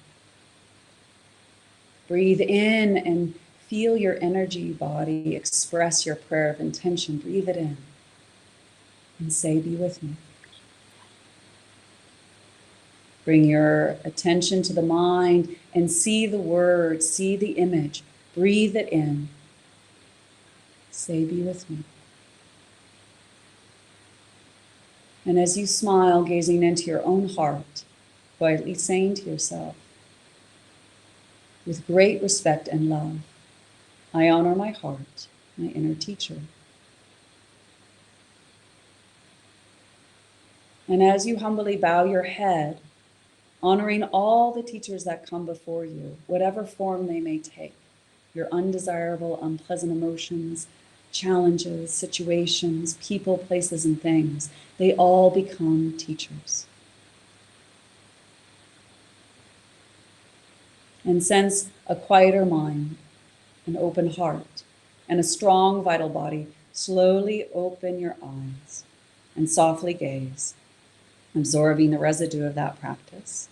Breathe in and feel your energy body express your prayer of intention. Breathe it in and say, be with me. Bring your attention to the mind and see the word, see the image. Breathe it in. Say, be with me. And as you smile, gazing into your own heart, quietly saying to yourself, with great respect and love, I honor my heart, my inner teacher. And as you humbly bow your head, honoring all the teachers that come before you, whatever form they may take, your undesirable, unpleasant emotions, challenges, situations, people, places, and things, they all become teachers. And sense a quieter mind, an open heart, and a strong vital body. Slowly open your eyes and softly gaze, absorbing the residue of that practice.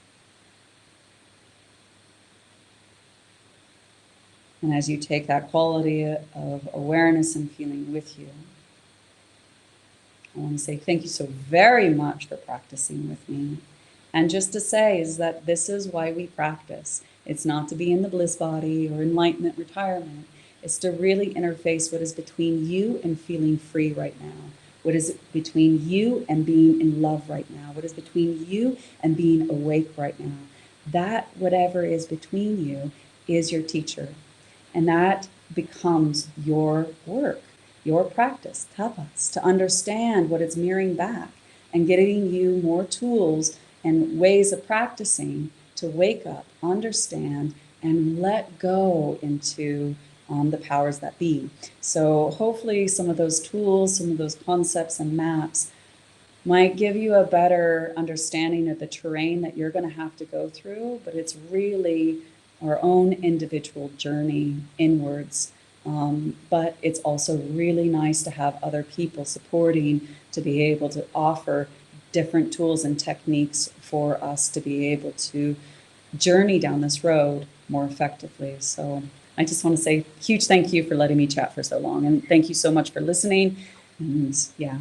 And as you take that quality of awareness and feeling with you, I want to say thank you so very much for practicing with me. And just to say is that this is why we practice. It's not to be in the bliss body or enlightenment retirement. It's to really interface what is between you and feeling free right now. What is between you and being in love right now? What is between you and being awake right now? That whatever is between you is your teacher. And that becomes your work, your practice, tapas, to understand what it's mirroring back and getting you more tools and ways of practicing to wake up, understand, and let go into the powers that be. So hopefully some of those tools, some of those concepts and maps might give you a better understanding of the terrain that you're going to have to go through, but it's really our own individual journey inwards. But it's also really nice to have other people supporting to be able to offer different tools and techniques for us to be able to journey down this road more effectively. So I just want to say a huge thank you for letting me chat for so long. And thank you so much for listening. And yeah.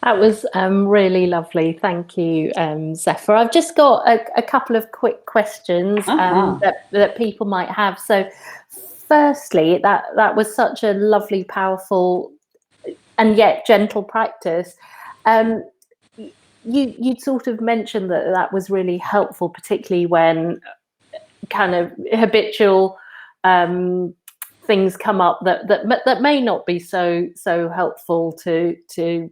That was really lovely. Thank you, Zephye. I've just got a couple of quick questions that people might have. So firstly, that was such a lovely, powerful, and yet gentle practice. You sort of mentioned that was really helpful, particularly when kind of habitual things come up that may not be so helpful to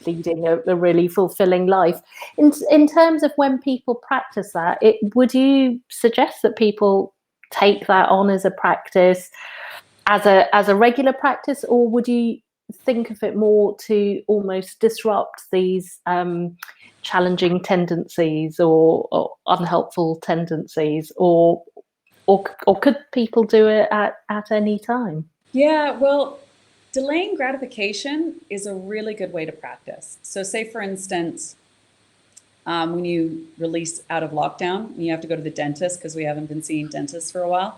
leading a really fulfilling life. In terms of when people practice that, would you suggest that people take that on as a practice, as a regular practice, or would you think of it more to almost disrupt these challenging tendencies or unhelpful tendencies, or could people do it at any time? Yeah, well, delaying gratification is a really good way to practice. So say, for instance, when you release out of lockdown and you have to go to the dentist because we haven't been seeing dentists for a while,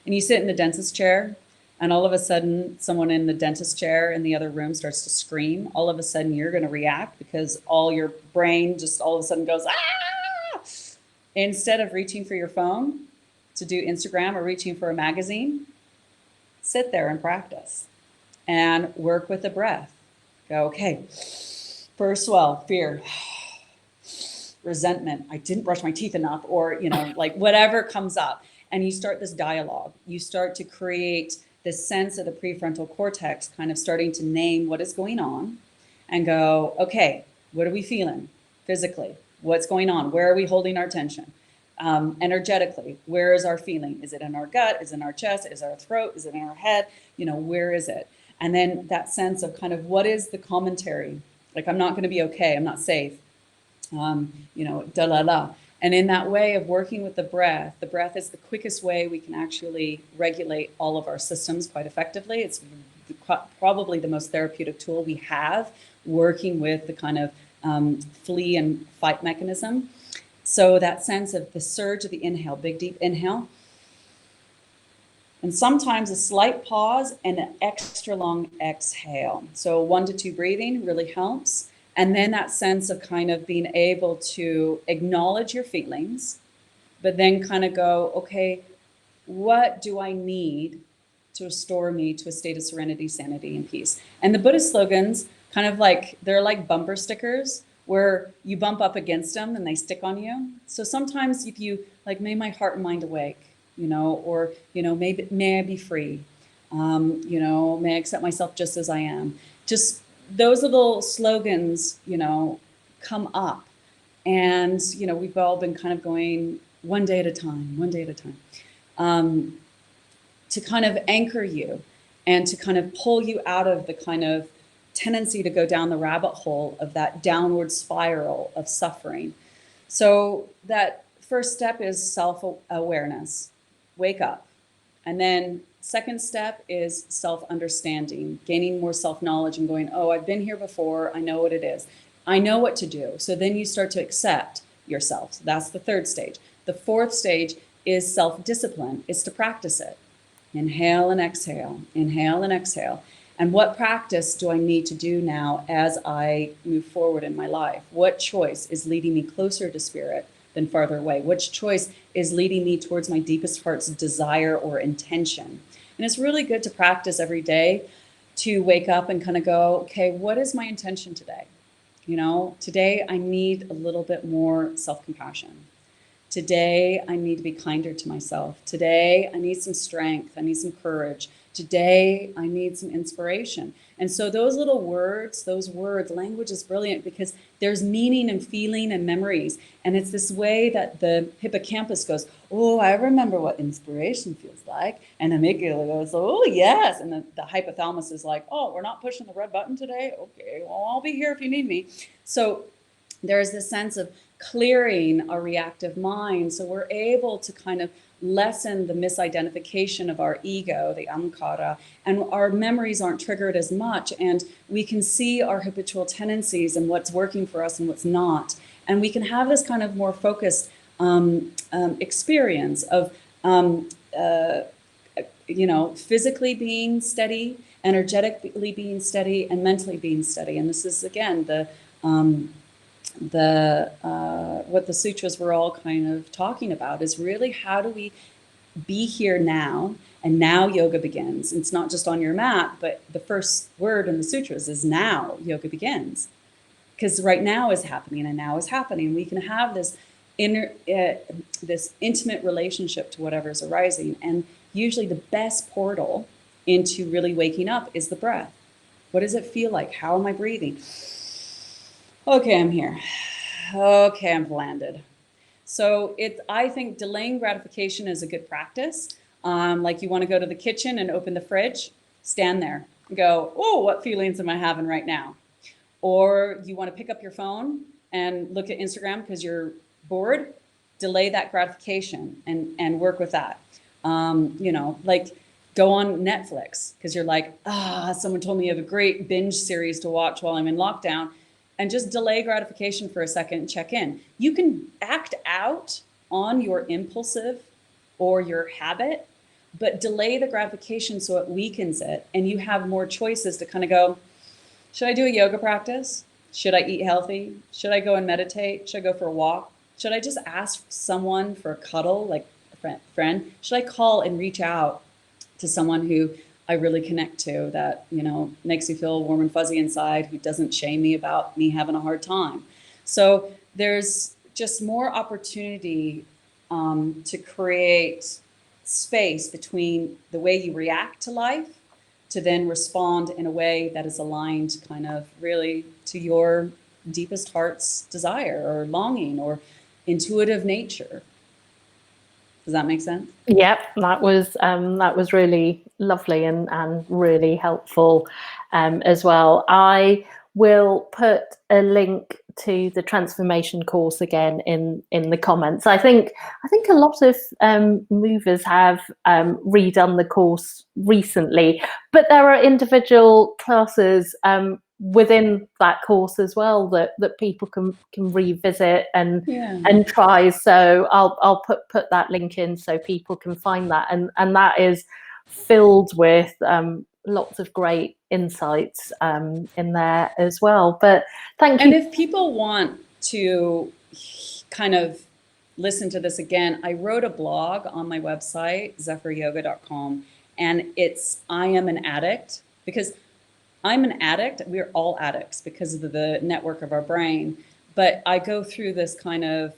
and you sit in the dentist chair and all of a sudden someone in the dentist chair in the other room starts to scream, all of a sudden you're going to react because all your brain just all of a sudden goes, ah! Instead of reaching for your phone to do Instagram or reaching for a magazine, sit there and practice and work with the breath. Go, okay, first swell, fear, resentment, I didn't brush my teeth enough, or, like whatever comes up. And you start this dialogue. You start to create this sense of the prefrontal cortex kind of starting to name what is going on and go, okay, what are we feeling physically? What's going on? Where are we holding our tension? Energetically, where is our feeling? Is it in our gut? Is it in our chest? Is it our throat? Is it in our head? Where is it? And then that sense of kind of what is the commentary? Like, I'm not going to be okay. I'm not safe. Da la la. And in that way of working with the breath is the quickest way we can actually regulate all of our systems quite effectively. It's probably the most therapeutic tool we have, working with the kind of flee and fight mechanism. So that sense of the surge of the inhale, big deep inhale, and sometimes a slight pause and an extra long exhale. So 1 to 2 breathing really helps. And then that sense of kind of being able to acknowledge your feelings, but then kind of go, okay, what do I need to restore me to a state of serenity, sanity, and peace? And the Buddhist slogans kind of like, they're like bumper stickers where you bump up against them and they stick on you. So sometimes if you like, may my heart and mind awake, you know, or, you know, maybe, may I be free, you know, may I accept myself just as I am. Just those little slogans, you know, come up. And, you know, we've all been kind of going one day at a time, one day at a time, to kind of anchor you and to kind of pull you out of the kind of tendency to go down the rabbit hole of that downward spiral of suffering. So that first step is self-awareness, wake up. And then second step is self-understanding, gaining more self-knowledge and going, oh, I've been here before, I know what it is. I know what to do. So then you start to accept yourself. So that's the third stage. The fourth stage is self-discipline, is to practice it. Inhale and exhale, inhale and exhale. And what practice do I need to do now as I move forward in my life? What choice is leading me closer to spirit than farther away? Which choice is leading me towards my deepest heart's desire or intention? And it's really good to practice every day to wake up and kind of go, okay, what is my intention today? You know, today I need a little bit more self-compassion. Today I need to be kinder to myself. Today I need some strength. I need some courage. Today I need some inspiration. And so those little words, language is brilliant because there's meaning and feeling and memories. And it's this way that the hippocampus goes, oh, I remember what inspiration feels like. And the amygdala goes, oh, yes. And the hypothalamus is like, oh, we're not pushing the red button today? Okay, well, I'll be here if you need me. So there's this sense of clearing our reactive mind. So we're able to kind of lessen the misidentification of our ego, the ankara, and our memories aren't triggered as much. And we can see our habitual tendencies and what's working for us and what's not. And we can have this kind of more focused experience of, you know, physically being steady, energetically being steady, and mentally being steady. And this is, again, what the sutras were all kind of talking about is really how do we be here now, and now yoga begins. It's not just on your mat, but the first word in the sutras is now yoga begins, because right now is happening and now is happening. We can have this this intimate relationship to whatever's arising, and usually the best portal into really waking up is the breath. What does it feel like? How am I breathing? Okay, I'm here. Okay, I'm landed. So I think delaying gratification is a good practice. Like you want to go to the kitchen and open the fridge, stand there and go, oh, what feelings am I having right now? Or you want to pick up your phone and look at Instagram because you're bored, delay that gratification and work with that. You know, like go on Netflix because you're like, someone told me you have a great binge series to watch while I'm in lockdown. And just delay gratification for a second and check in. You can act out on your impulsive or your habit, but delay the gratification so it weakens it. And you have more choices to kind of go, should I do a yoga practice? Should I eat healthy? Should I go and meditate? Should I go for a walk? Should I just ask someone for a cuddle, like a friend? Should I call and reach out to someone who I really connect to, that, you know, makes me feel warm and fuzzy inside, who doesn't shame me about me having a hard time? So there's just more opportunity to create space between the way you react to life to then respond in a way that is aligned kind of really to your deepest heart's desire or longing or intuitive nature. Does that make sense? Yep, that was really lovely and really helpful as well. I will put a link to the transformation course again in the comments. I think a lot of movers have redone the course recently, but there are individual classes within that course as well that people can revisit and try. So I'll put that link in so people can find that, and that is filled with lots of great insights in there as well. But thank you. And if people want to kind of listen to this again, I wrote a blog on my website, zephyeyoga.com, and it's I Am an Addict, because I'm an addict. We're all addicts because of the network of our brain. But I go through this kind of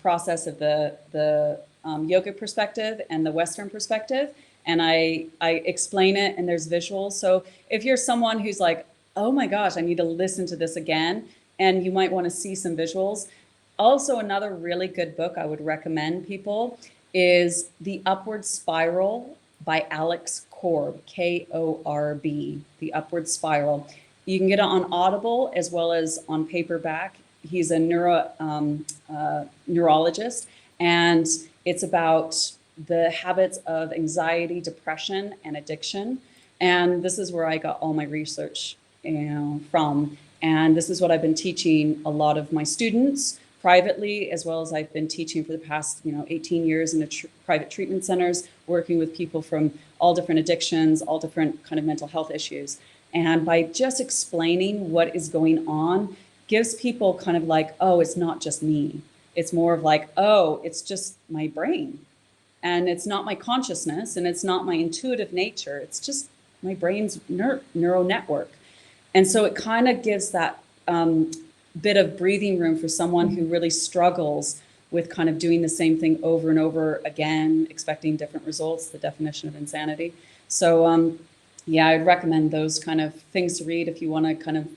process of the yoga perspective and the Western perspective, and I explain it, and there's visuals. So if you're someone who's like, oh my gosh, I need to listen to this again, and you might want to see some visuals. Also, another really good book I would recommend people is The Upward Spiral by Alex Korb, Korb, The Upward Spiral. You can get it on Audible as well as on paperback. He's a neurologist, and it's about the habits of anxiety, depression, and addiction. And this is where I got all my research from. And this is what I've been teaching a lot of my students privately, as well as I've been teaching for the past 18 years in the private treatment centers, working with people from all different addictions, all different kind of mental health issues. And by just explaining what is going on, gives people kind of like, oh, it's not just me. It's more of like, oh, it's just my brain. And it's not my consciousness, and it's not my intuitive nature. It's just my brain's neural network. And so it kind of gives that bit of breathing room for someone who really struggles with kind of doing the same thing over and over again, expecting different results, the definition of insanity. So yeah, I'd recommend those kind of things to read if you want to kind of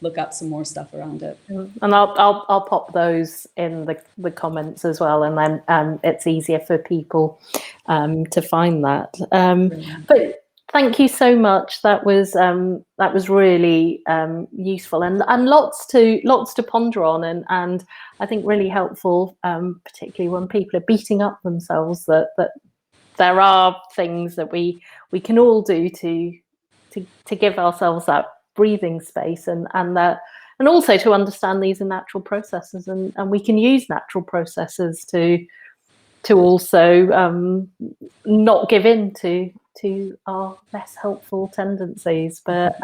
look up some more stuff around it. And I'll pop those in the comments as well, and then it's easier for people to find that. But thank you so much. That was really useful and lots to ponder on, and I think really helpful, particularly when people are beating up themselves. That there are things that we can all do to give ourselves that breathing space, and also to understand these are natural processes, and we can use natural processes to also not give in to our less helpful tendencies. But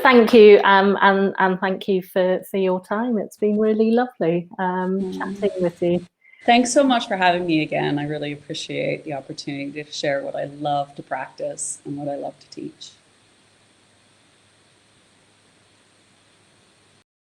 thank you, and thank you for your time. It's been really lovely chatting with you. Thanks so much for having me again. I really appreciate the opportunity to share what I love to practice and what I love to teach.